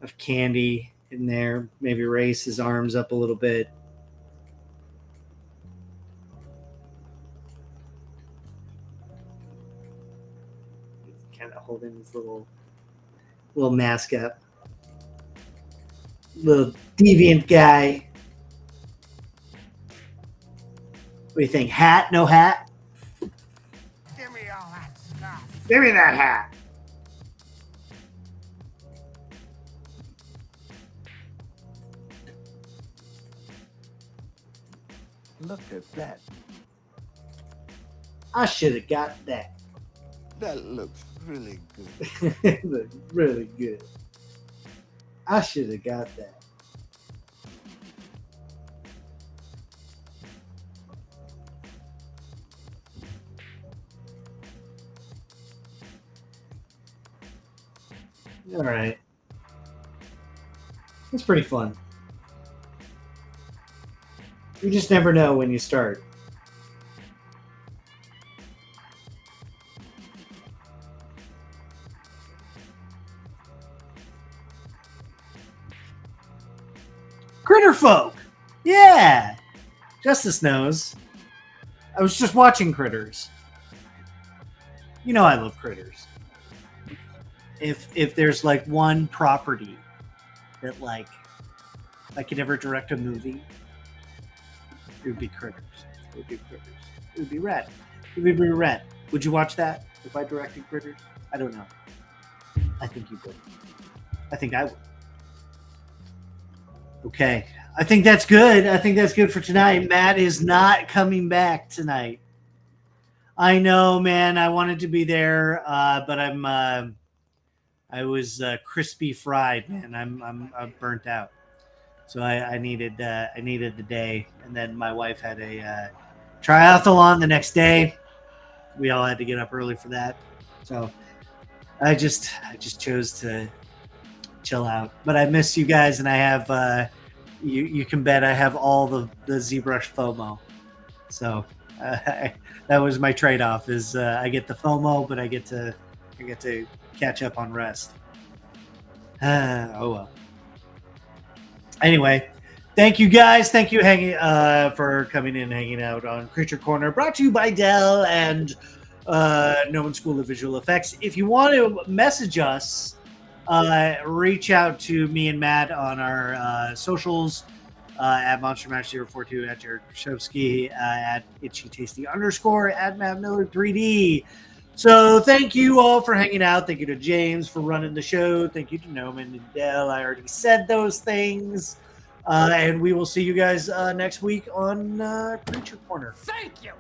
of candy in there. Maybe raise his arms up a little bit. He's kind of holding his little mask up. Little deviant guy. What do you think? Hat? No hat? Give me all that stuff. Give me that hat. Look at that. I should have got that. That looks really good. It looked really good. I should have got that. All right. It's pretty fun. You just never know when you start. Critter folk! Yeah! Justice knows. I was just watching Critters. You know I love Critters. If there's like one property that like I could ever direct a movie, it would be Critters. It would be Critters. It would be rad. It would be rad. Would you watch that if I directed Critters? I don't know. I think you would. I think I would. Okay. I think that's good. I think that's good for tonight. Matt is not coming back tonight. I know, man. I wanted to be there, but I was crispy fried, man. I'm burnt out. So I needed the day, and then my wife had a triathlon the next day. We all had to get up early for that, so I just chose to chill out. But I miss you guys, and I have you can bet I have all the ZBrush FOMO. So that was my trade-off. Is I get the FOMO, but I get to catch up on rest. Oh well. Anyway, thank you guys. Thank you for coming in and hanging out on Creature Corner, brought to you by Dell and Nomen School of Visual Effects. If you want to message us, reach out to me and Matt on our socials at MonsterMatch042, at Jared Krichevsky, at ItchyTasty_, at Matt Millard 3D. So thank you all for hanging out. Thank you to James for running the show. Thank you to Nomen and Dell. I already said those things. And we will see you guys next week on Creature Corner. Thank you.